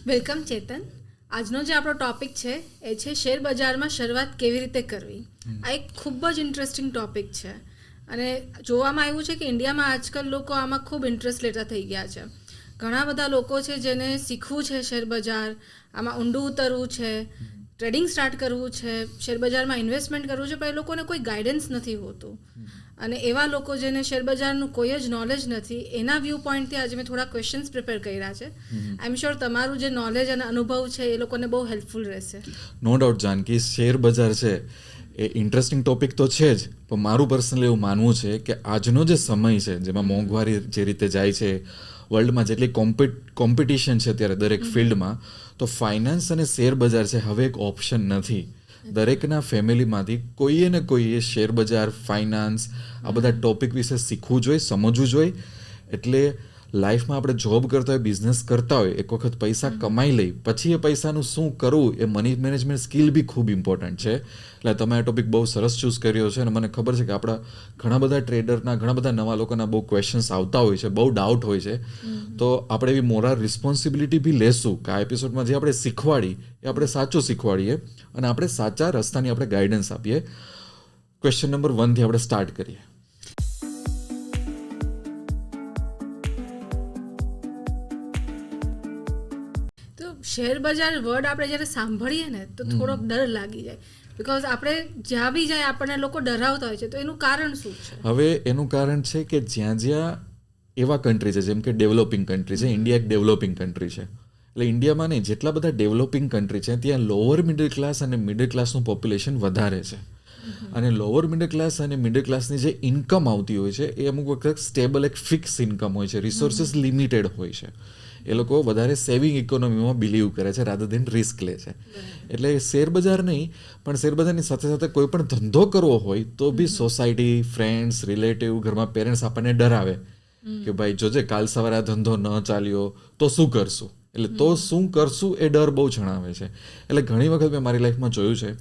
Welcome ચેતન. આજનો જે આપણો ટોપિક છે એ છે શેર બજારમાં શરૂઆત કેવી રીતે કરવી. આ એક ખૂબ જ ઇન્ટરેસ્ટિંગ ટોપિક છે અને જોવામાં આવ્યું છે કે ઇન્ડિયામાં આજકાલ લોકો આમાં ખૂબ ઇન્ટરેસ્ટ લેતા થઈ ગયા છે. ઘણા બધા લોકો છે જેને શીખવું છે શેર બજાર, આમાં ઊંડું ઉતરવું છે, ટ્રેડિંગ સ્ટાર્ટ કરવું છે, શેર બજારમાં ઇન્વેસ્ટમેન્ટ કરવું છે, પણ એ લોકોને કોઈ ગાઈડન્સ નથી હોતું. અને એવા લોકો જેને શેરબજારનું કોઈ જ નોલેજ નથી, એના વ્યૂ પોઈન્ટથી આજે મેં થોડા ક્વેશ્ચન્સ પ્રિપેર કર્યા છે. આઈ એમ શ્યોર તમારું જે નોલેજ અને અનુભવ છે એ લોકોને બહુ હેલ્પફુલ રહેશે. નો ડાઉટ જાનકી, શેર બજાર છે એ ઇન્ટરેસ્ટિંગ ટોપિક તો છે જ, પણ મારું પર્સનલી એવું માનવું છે કે આજનો જે સમય છે જેમાં મોંઘવારી જે રીતે જાય છે, વર્લ્ડમાં જેટલી કોમ્પિટિશન છે અત્યારે દરેક ફિલ્ડમાં, તો ફાઇનાન્સ અને શેર બજાર છે હવે એક ઓપ્શન નથી. દરેકના ફેમિલીમાંથી કોઈએ ને કોઈએ શેર બજાર, ફાઇનાન્સ આ બધા ટોપિક વિશે શીખવું જોઈએ, સમજવું જોઈએ. એટલે લાઈફમાં આપણે જોબ કરતા હોય, બિઝનેસ કરતા હોય, એક વખત પૈસા કમાઈ લઈ પછી એ પૈસાનું શું કરવું એ મની મેનેજમેન્ટ સ્કિલ બી ખૂબ ઇમ્પોર્ટન્ટ છે. એટલે તમે આ ટોપિક બહુ સરસ ચૂઝ કર્યો છે અને મને ખબર છે કે આપણા ઘણા બધા ટ્રેડરના, ઘણા બધા નવા લોકોના બહુ ક્વેશ્ચન્સ આવતા હોય છે, બહુ ડાઉટ હોય છે. તો આપણે એવી મોરલ રિસ્પોન્સિબિલિટી બી લેશું કે આ એપિસોડમાં જે આપણે શીખવાડી એ આપણે સાચું શીખવાડીએ અને આપણે સાચા રસ્તાની આપણે ગાઈડન્સ આપીએ. ક્વેશ્ચન નંબર 1 થી આપણે સ્ટાર્ટ કરીએ. તો શેર બજાર વર્ડ આપણે જ્યારે સાંભળીએ ને તો થોડોક ડર લાગી જાય, બિકોઝ આપણે જ્યાં બી જાય આપણને લોકો ડરાવતા હોય છે. તો એનું કારણ શું છે? હવે એનું કારણ છે કે જ્યાં જ્યાં એવા કન્ટ્રી છે, જેમ કે ડેવલપિંગ કન્ટ્રી છે, ઇન્ડિયા એક ડેવલપિંગ કન્ટ્રી છે, એટલે ઇન્ડિયામાં નહીં, જેટલા બધા ડેવલપિંગ કન્ટ્રી છે ત્યાં લોઅર મિડલ ક્લાસ અને મિડલ ક્લાસનું પોપ્યુલેશન વધારે છે. અને લોઅર મિડલ ક્લાસ અને મિડલ ક્લાસની જે ઇન્કમ આવતી હોય છે એ અમુક વખત સ્ટેબલ એક ફિક્સ ઇન્કમ હોય છે, રિસોર્સિસ લિમિટેડ હોય છે. એ લોકો વધારે સેવિંગ ઇકોનોમીમાં બિલીવ કરે છે રાધર દેન રિસ્ક લે છે. એટલે શેર બજાર નહીં, પણ શેર બજારની સાથે સાથે કોઈ પણ ધંધો કરવો હોય તો બી સોસાયટી, ફ્રેન્ડ્સ, રિલેટિવ, ઘરમાં પેરેન્ટ્સ આપણને ડરાવે કે ભાઈ જોજે કાલ સવારે આ ધંધો ન ચાલ્યો તો શું કરશું. એટલે તો શું કરશું એ ડર બહુ જણાવે છે. એટલે ઘણી વખત મેં મારી લાઈફમાં જોયું છે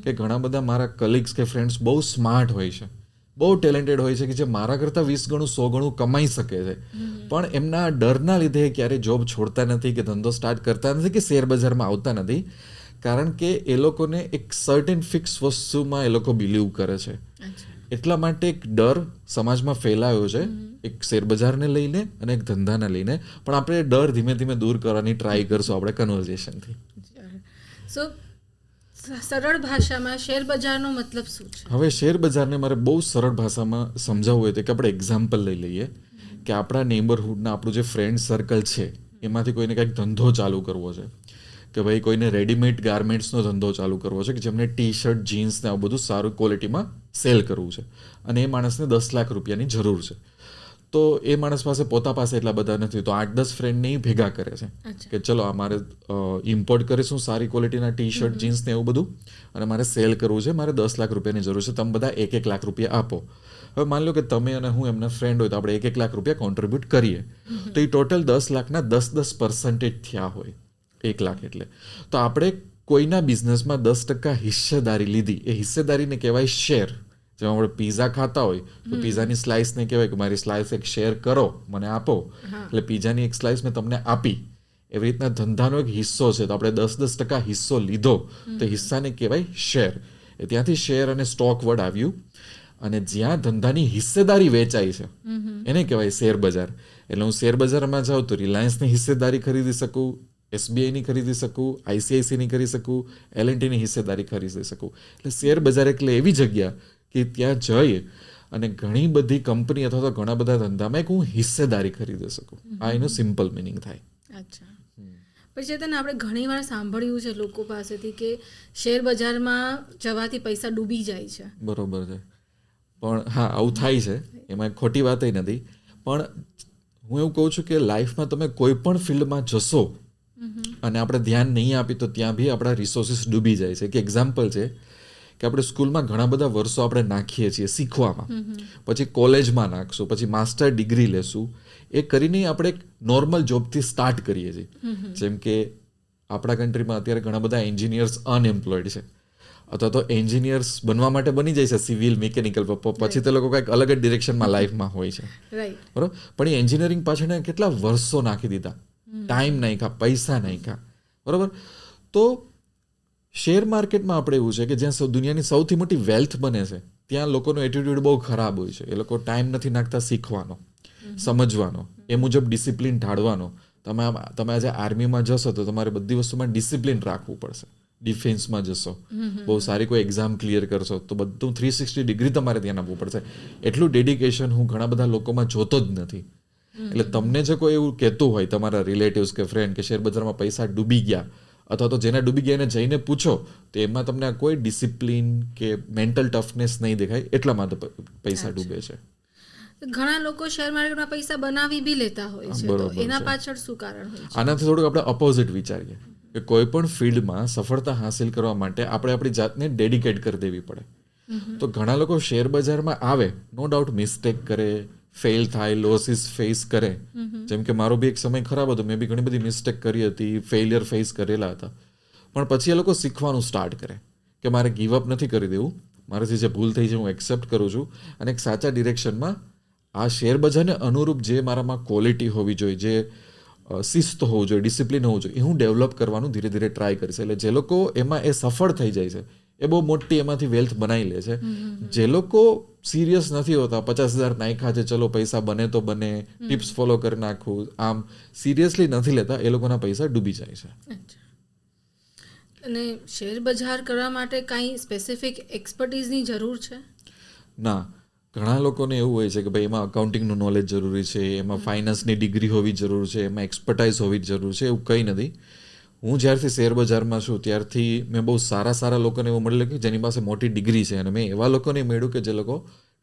કે ઘણા બધા મારા કલીગ્સ કે ફ્રેન્ડ્સ બહુ સ્માર્ટ હોય છે, બહુ ટેલેન્ટેડ હોય છે, કે જે મારા કરતાં 20 ગણું 100 ગણું કમાઈ શકે છે, પણ એમના ડરના લીધે ક્યારેય જોબ છોડતા નથી કે ધંધો સ્ટાર્ટ કરતા નથી કે શેર બજારમાં આવતા નથી, કારણ કે એ લોકોને એક સર્ટેન ફિક્સ વસ્તુમાં એ લોકો બિલીવ કરે છે. એટલા માટે એક ડર સમાજમાં ફેલાયો છે, એક શેર બજારને લઈને અને એક ધંધાને લઈને. પણ આપણે ડર ધીમે ધીમે દૂર કરવાની ટ્રાય કરશું આપણે કન્વર્ઝેશનથી. સો સરળ ભાષામાં શેર બજારનો મતલબ શું છે? હવે શેર બજારને મારે બહુ સરળ ભાષામાં સમજાવવું હોય તો કે આપણે એક્ઝામ્પલ લઈ લઈએ કે આપણા નેબરહુડના આપણું જે ફ્રેન્ડ સર્કલ છે એમાંથી કોઈને કંઈક ધંધો ચાલુ કરવો છે, કે ભાઈ કોઈને રેડીમેડ ગાર્મેન્ટ્સનો ધંધો ચાલુ કરવો છે, કે જેમને ટી શર્ટ, જીન્સ ને આવું બધું સારું ક્વોલિટીમાં સેલ કરવું છે, અને એ માણસને 10 લાખ રૂપિયાની જરૂર છે. તો એ માણસ પાસે પોતા પાસે એટલા બધા નથી, તો 8-10 ફ્રેન્ડને ભેગા કરે છે કે ચલો અમારે ઇમ્પોર્ટ કરીશું સારી ક્વોલિટીના ટી શર્ટ, જીન્સ ને એવું બધું, અને મારે સેલ કરવું છે, મારે 10 લાખ રૂપિયાની જરૂર છે, તમે બધા 1-1 લાખ રૂપિયા આપો. હવે માની લો કે તમે અને હું એમના ફ્રેન્ડ હોય તો આપણે 1-1 લાખ રૂપિયા કોન્ટ્રીબ્યુટ કરીએ, તો એ ટોટલ 10 લાખના 10% થયા હોય, 1 લાખ એટલે. તો આપણે કોઈના બિઝનેસમાં 10% હિસ્સેદારી લીધી, એ હિસ્સેદારીને કહેવાય શેર. જેમાં આપણે પીઝા ખાતા હોય તો પીઝાની સ્લાઇસને કહેવાય કે મારી સ્લાઇસ એક શેર કરો, મને આપો, એટલે પીઝાની એક સ્લાઇસ મેં તમને આપી. એવી રીતના ધંધાનો એક હિસ્સો છે, તો આપણે 10% હિસ્સો લીધો તો હિસ્સાને કહેવાય શેર. એ ત્યાંથી શેર અને સ્ટોક વર્ડ આવ્યું. અને જ્યાં ધંધાની હિસ્સેદારી વેચાય છે એને કહેવાય શેર બજાર. એટલે હું શેર બજારમાં જાઉં તો રિલાયન્સની હિસ્સેદારી ખરીદી શકું, SBIની ખરીદી શકું, ICICIની ખરીદી શકું, L&Tની હિસ્સેદારી ખરીદી શકું. એટલે શેર બજાર એટલે એવી જગ્યા કે ત્યાં જઈ અને ઘણી બધી કંપની અથવા તો ઘણા બધા ધંધામાં એક હું હિસ્સેદારી ખરીદી શકું. આ એનું સિમ્પલ મિનિંગ થાય. અચ્છા. પછી તેને આપણે ઘણીવાર સાંભળ્યું છે લોકો પાસેથી કે શેર બજારમાં જવાથી પૈસા ડૂબી જાય છે. બરોબર છે, પણ હા આવું થાય છે, એમાં ખોટી વાત નથી. પણ હું એવું કહું છું કે લાઈફમાં તમે કોઈ પણ ફિલ્ડમાં જશો અને આપણે ધ્યાન નહીં આપી તો ત્યાં બી આપણા રિસોર્સિસ ડૂબી જાય છે. કે એક્ઝામ્પલ છે કે આપણે સ્કૂલમાં ઘણા બધા વર્ષો આપણે નાખીએ છીએ શીખવામાં, પછી કોલેજમાં નાખશું, પછી માસ્ટર ડિગ્રી લેશું, એ કરીને આપણે એક નોર્મલ જોબથી સ્ટાર્ટ કરીએ છીએ. જેમ કે આપણા કન્ટ્રીમાં અત્યારે ઘણા બધા એન્જિનિયર્સ અનએમ્પ્લોયડ છે, અથવા તો એન્જિનિયર્સ બનવા માટે બની જાય છે સિવિલ, મિકેનિકલ, પછી તે લોકો કંઈક અલગ જ ડિરેક્શનમાં લાઈફમાં હોય છે, બરાબર. પણ એ એન્જિનિયરિંગ પાછળ કેટલા વર્ષો નાખી દીધા, ટાઈમ નાખ્યા, પૈસા નાખ્યા, બરાબર. તો શેર માર્કેટમાં આપણે એવું છે કે જ્યાં દુનિયાની સૌથી મોટી વેલ્થ બને છે ત્યાં લોકોનો એટીટ્યુડ બહુ ખરાબ હોય છે. એ લોકો ટાઈમ નથી નાખતા શીખવાનો, સમજવાનો, એ મુજબ ડિસિપ્લિન ઢાળવાનો. તમે આજે આર્મીમાં જશો તો તમારે બધી વસ્તુમાં ડિસિપ્લિન રાખવું પડશે. ડિફેન્સમાં જશો, બહુ સારી કોઈ એક્ઝામ ક્લિયર કરશો તો બધું 360 ડિગ્રી તમારે ધ્યાન આપવું પડશે. એટલું ડેડિકેશન હું ઘણા બધા લોકોમાં જોતો જ નથી. એટલે તમને જે કોઈ એવું કહેતું હોય તમારા રિલેટિવ્સ કે ફ્રેન્ડ કે શેર બજારમાં પૈસા ડૂબી ગયા, અથવા તો જેને ડૂબી ગયા એને જઈને પૂછો તો એમાં તમને કોઈ ડિસિપ્લિન કે મેન્ટલ ટફનેસ નહીં દેખાય. એટલા માટે પૈસા ડૂબે છે. ઘણા લોકો શેર માર્કેટમાં પૈસા બનાવી બી લેતા હોય છે, તો એના પાછળ શું કારણ હોય છે? આનાથી થોડુંક આપણે અપોઝિટ વિચારીએ કે કોઈ પણ ફિલ્ડમાં સફળતા હાંસિલ કરવા માટે આપણે આપણી જાતને ડેડિકેટ કરી દેવી પડે. તો ઘણા લોકો શેર બજારમાં આવે, નો ડાઉટ મિસ્ટેક કરે, ફેલ થાય, લોસીસ ફેસ કરે. જેમ કે મારો બી એક સમય ખરાબ હતો, મેં બી ઘણી બધી મિસ્ટેક કરી હતી, ફેલિયર ફેસ કરેલા હતા. પણ પછી એ લોકો શીખવાનું સ્ટાર્ટ કરે કે મારે ગીવ અપ નથી કરી દેવું, મારાથી જે ભૂલ થઈ છે હું એક્સેપ્ટ કરું છું અને એક સાચા ડિરેક્શનમાં આ શેર બજારને અનુરૂપ જે મારામાં ક્વોલિટી હોવી જોઈએ, જે શિસ્ત હોવું જોઈએ, ડિસિપ્લિન હોવું જોઈએ, એ હું ડેવલપ કરવાનું ધીરે ધીરે ટ્રાય કરીશ. એટલે જે લોકો એમાં એ સફળ થઈ જાય છે એ બહુ મોટી એમાંથી વેલ્થ બનાવી લે છે. જે લોકો સિરિયસ નથી હોતા, 50,000 નાખ્યા છે, ચલો પૈસા બને તો બને, ટિપ્સ ફોલો કરી નાખું, આમ સિરિયસલી નથી લેતા, એ લોકોના પૈસા ડૂબી જાય છે. અને શેર બજાર કરવા માટે કાંઈ સ્પેસિફિક એક્સપર્ટીઝની જરૂર છે? ના, ઘણા લોકોને એવું હોય છે કે ભાઈ એમાં અકાઉન્ટિંગનું નોલેજ જરૂરી છે, એમાં ફાઇનાન્સની ડિગ્રી હોવી જરૂર છે, એમાં એક્સપર્ટાઇઝ હોવી જરૂર છે. એવું કંઈ નથી. હું જ્યારથી શેર બજારમાં છું ત્યારથી મેં બહુ સારા લોકોને એવું મળેલું કે જેની પાસે મોટી ડિગ્રી છે, અને મેં એવા લોકોને મળ્યું કે જે લોકો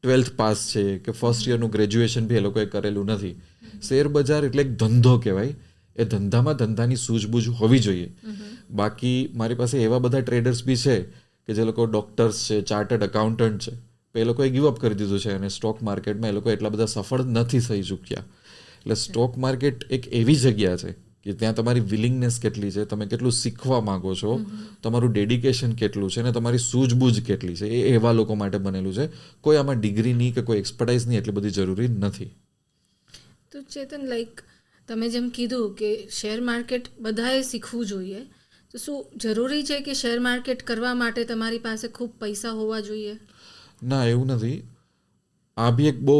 12th પાસ છે કે ફર્સ્ટ યરનું ગ્રેજ્યુએશન બી એ લોકોએ કરેલું નથી. શેર બજાર એટલે એક ધંધો કહેવાય. એ ધંધાની સૂઝબૂઝ હોવી જોઈએ. બાકી મારી પાસે એવા બધા ટ્રેડર્સ બી છે કે જે લોકો ડોક્ટર્સ છે, ચાર્ટર્ડ એકાઉન્ટન્ટ છે, એ લોકોએ ગીવઅપ કરી દીધું છે અને સ્ટોક માર્કેટમાં એ લોકો એટલા બધા સફળ નથી થઈ ચૂક્યા. એટલે સ્ટોક માર્કેટ એક એવી જગ્યા છે કે ત્યાં તમારી વિલિંગનેસ કેટલી છે, તમે કેટલું શીખવા માંગો છો, તમારું ડેડિકેશન કેટલું છે અને તમારી સૂઝબૂઝ કેટલી છે, એ એવા લોકો માટે બનેલું છે. કોઈ આમાં ડિગ્રીની કે કોઈ એક્સપર્ટાઇઝની એટલી બધી જરૂરી નથી. તો ચેતન, લાઈક તમે જેમ કીધું કે શેર માર્કેટ બધાએ શીખવું જોઈએ, તો શું જરૂરી છે કે શેર માર્કેટ કરવા માટે તમારી પાસે ખૂબ પૈસા હોવા જોઈએ? ના, એવું નથી. આ બી એક બહુ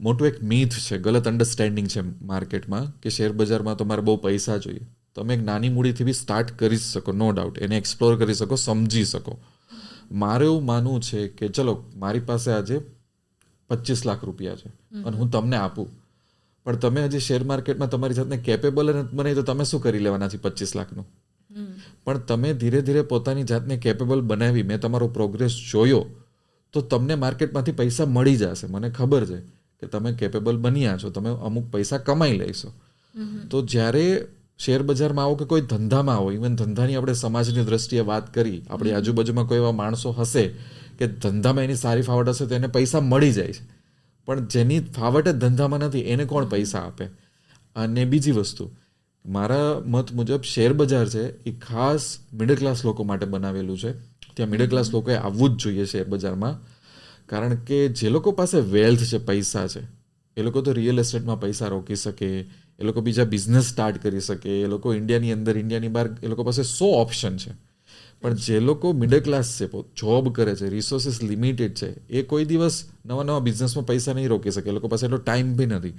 મોટું એક મીથ છે, ગલત અન્ડરસ્ટેન્ડિંગ છે માર્કેટમાં કે શેર બજારમાં તમારે બહુ પૈસા જોઈએ. તમે એક નાની મૂડીથી બી સ્ટાર્ટ કરી શકો, નો ડાઉટ, એને એક્સપ્લોર કરી શકો, સમજી શકો. મારે એવું માનવું છે કે ચલો મારી પાસે આજે 25 લાખ રૂપિયા છે અને હું તમને આપું, પણ તમે હજી શેર માર્કેટમાં તમારી જાતને કેપેબલ નથી બનાવી તો તમે શું કરી લેવાના છે 25 લાખનું? પણ તમે ધીરે ધીરે પોતાની જાતને કેપેબલ બનાવી, મેં તમારો પ્રોગ્રેસ જોયો, તો તમને માર્કેટમાંથી પૈસા મળી જશે. મને ખબર છે કે તમે કેપેબલ બન્યા છો, તમે અમુક પૈસા કમાઈ લેશો. તો જ્યારે શેર બજારમાં આવો કે કોઈ ધંધામાં આવો, ઇવન ધંધાની આપણે સમાજની દ્રષ્ટિએ વાત કરી, આપણી આજુબાજુમાં કોઈ એવા માણસો હશે કે ધંધામાં એની સારી ફાવટ હશે તો એને પૈસા મળી જાય છે, પણ જેની ફાવટ જ ધંધામાં નથી એને કોણ પૈસા આપે? અને બીજી વસ્તુ, મારા મત મુજબ શેર બજાર છે એ ખાસ મિડલ ક્લાસ લોકો માટે બનાવેલું છે. ત્યાં મિડલ ક્લાસ લોકોએ આવવું જ જોઈએ શેર બજારમાં, કારણ કે જે લોકો પાસે વેલ્થ છે, પૈસા છે, એ લોકો તો રિયલ એસ્ટેટમાં પૈસા રોકી શકે, એ લોકો બીજા બિઝનેસ સ્ટાર્ટ કરી શકે, એ લોકો ઇન્ડિયાની અંદર, ઇન્ડિયાની બહાર, એ લોકો પાસે 100 ઓપ્શન છે. પણ જે લોકો મિડલ ક્લાસ છે, જોબ કરે છે, રિસોર્સિસ લિમિટેડ છે, એ કોઈ દિવસ નવા બિઝનેસમાં પૈસા નહીં રોકી શકે. એ લોકો પાસે એટલો ટાઈમ બી નથી.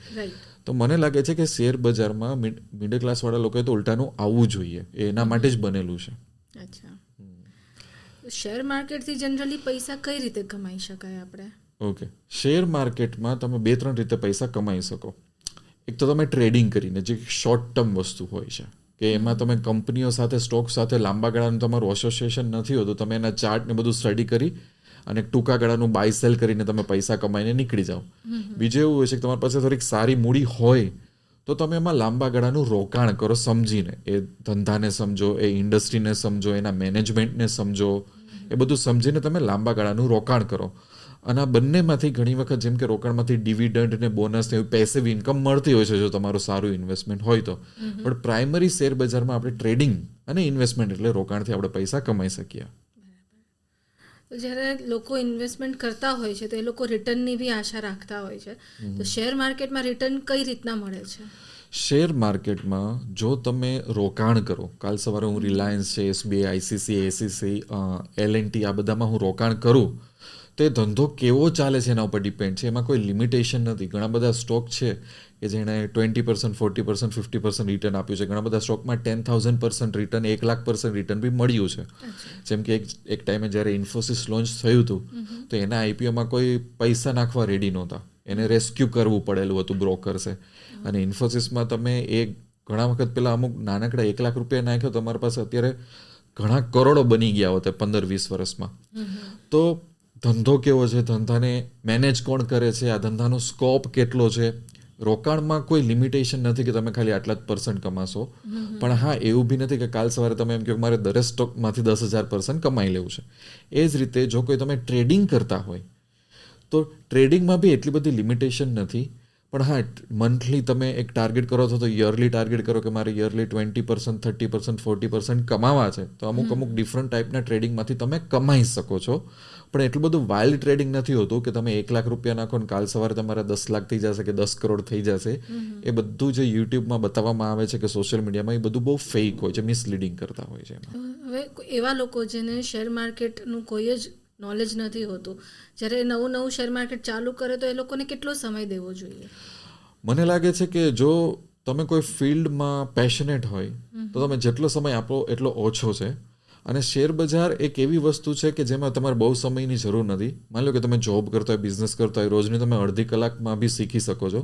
તો મને લાગે છે કે શેર બજારમાં મિડલ ક્લાસવાળા લોકોએ તો ઉલટાનું આવવું જોઈએ. એ એના માટે જ બનેલું છે. અચ્છા, શેર માર્કેટથી જનરલી પૈસા કઈ રીતે કમાઈ શકાય આપણે? ઓકે, શેર માર્કેટમાં તમે 2-3 રીતે પૈસા કમાઈ શકો. એક તો તમે ટ્રેડિંગ કરીને, જે શોર્ટ ટર્મ વસ્તુ હોય છે, કે એમાં તમે કંપનીઓ સાથે, સ્ટોક સાથે લાંબા ગાળાનું તમારું એસોસિએશન નથી હોતું, તમે એના ચાર્ટ ને બધું સ્ટડી કરી અને ટૂંકા ગાળાનું બાય સેલ કરીને તમે પૈસા કમાઈને નીકળી જાઓ. બીજું એવું હોય છે કે તમારી પાસે થોડીક સારી મૂડી હોય તો તમે એમાં લાંબા ગાળાનું રોકાણ કરો, સમજીને. એ ધંધાને સમજો, એ ઇન્ડસ્ટ્રીને સમજો, એના મેનેજમેન્ટને સમજો, એ બધું સમજીને તમે લાંબા ગાળાનું રોકાણ કરો. અને આ બંનેમાંથી ઘણી વખત, જેમ કે રોકાણમાંથી ડિવિડન્ડ ને બોનસ ને એવી પેસિવ ઇન્કમ મળતી હોય છે જો તમારું સારું ઇન્વેસ્ટમેન્ટ હોય તો. પણ પ્રાઇમરી શેર બજારમાં આપણે ટ્રેડિંગ અને ઇન્વેસ્ટમેન્ટ એટલે રોકાણથી આપણે પૈસા કમાઈ શકીએ. તો જ્યારે લોકો ઇન્વેસ્ટમેન્ટ કરતા હોય છે તો એ લોકો રિટર્નની બી આશા રાખતા હોય છે, તો શેર માર્કેટમાં રિટર્ન કઈ રીતના મળે છે? શેર માર્કેટમાં જો તમે રોકાણ કરો, કાલ સવારે હું રિલાયન્સ છે, એસબીઆઈ, આઈસીસી, એસીસી, એલએનટી આ બધામાં હું રોકાણ કરું તો એ ધંધો કેવો ચાલે છે એના ઉપર ડિપેન્ડ છે. એમાં કોઈ લિમિટેશન નથી. ઘણા બધા સ્ટોક છે કે જેણે 20%, 40%, 50% રિટર્ન આપ્યું છે. ઘણા બધા સ્ટોકમાં 10,000% રિટર્ન, 1,00,000% રિટર્ન બી મળ્યું છે. જેમ કે એક ટાઈમે જ્યારે ઇન્ફોસિસ લોન્ચ થયું હતું તો એના આઈપીઓમાં કોઈ પૈસા નાખવા રેડી નહોતા. એને રેસ્ક્યુ કરવું પડેલું હતું બ્રોકર્સે. અને ઇન્ફોસિસમાં તમે ઘણા વખત પહેલાં અમુક નાનકડા 1 લાખ રૂપિયા નાખ્યો તો તમારી પાસે અત્યારે ઘણા કરોડો બની ગયા હોત 15-20 વર્ષમાં. તો ધંધો કેવો છે, ધંધાને મેનેજ કોણ કરે છે, આ ધંધાનો સ્કોપ કેટલો છે. રોકાણમાં કોઈ લિમિટેશન નથી કે તમે ખાલી આટલા જ % કમાશો. પણ હા, એવું બી નથી કે કાલ સવારે તમે એમ કહો મારે દરેક સ્ટોકમાંથી 10,000% કમાઈ લેવું છે. એ જ રીતે જો કોઈ તમે ટ્રેડિંગ કરતા હોય તો ટ્રેડિંગમાં બી એટલી બધી લિમિટેશન નથી. પણ હા, મંથલી તમે એક ટાર્ગેટ કરો છો તો યરલી ટાર્ગેટ કરો કે મારે યરલી 20%, 30%, 40% કમાવા છે તો અમુક ડિફરન્ટ ટાઈપના ટ્રેડિંગમાંથી તમે કમાઈ શકો છો. પણ એટલું બધું વાઇલ્ડ ટ્રેડિંગ નથી હોતું કે તમે 1 લાખ રૂપિયા નાખો ને કાલ સવારે તમારા 10 લાખ થઈ જશે કે 10 કરોડ થઈ જશે. એ બધું જે યુટ્યુબમાં બતાવવામાં આવે છે કે સોશિયલ મીડિયામાં એ બધું બહુ ફેક હોય છે, મિસલીડિંગ કરતા હોય છે. હવે એવા લોકો જેને શેર માર્કેટનું કોઈ જ નોલેજ નથી હોતું, જ્યારે નવું શેર માર્કેટ ચાલુ કરે તો એ લોકોને કેટલો સમય દેવો જોઈએ? મને લાગે છે કે જો તમે કોઈ ફિલ્ડમાં પેશનેટ હોય તો તમે જેટલો સમય આપો એટલો ઓછો છે. અને શેર બજાર એક એવી વસ્તુ છે કે જેમાં તમારે બહુ સમયની જરૂર નથી. માની લો કે તમે જોબ કરતા હોય, બિઝનેસ કરતા હોય, રોજની તમે અડધી કલાકમાં બી શીખી શકો છો.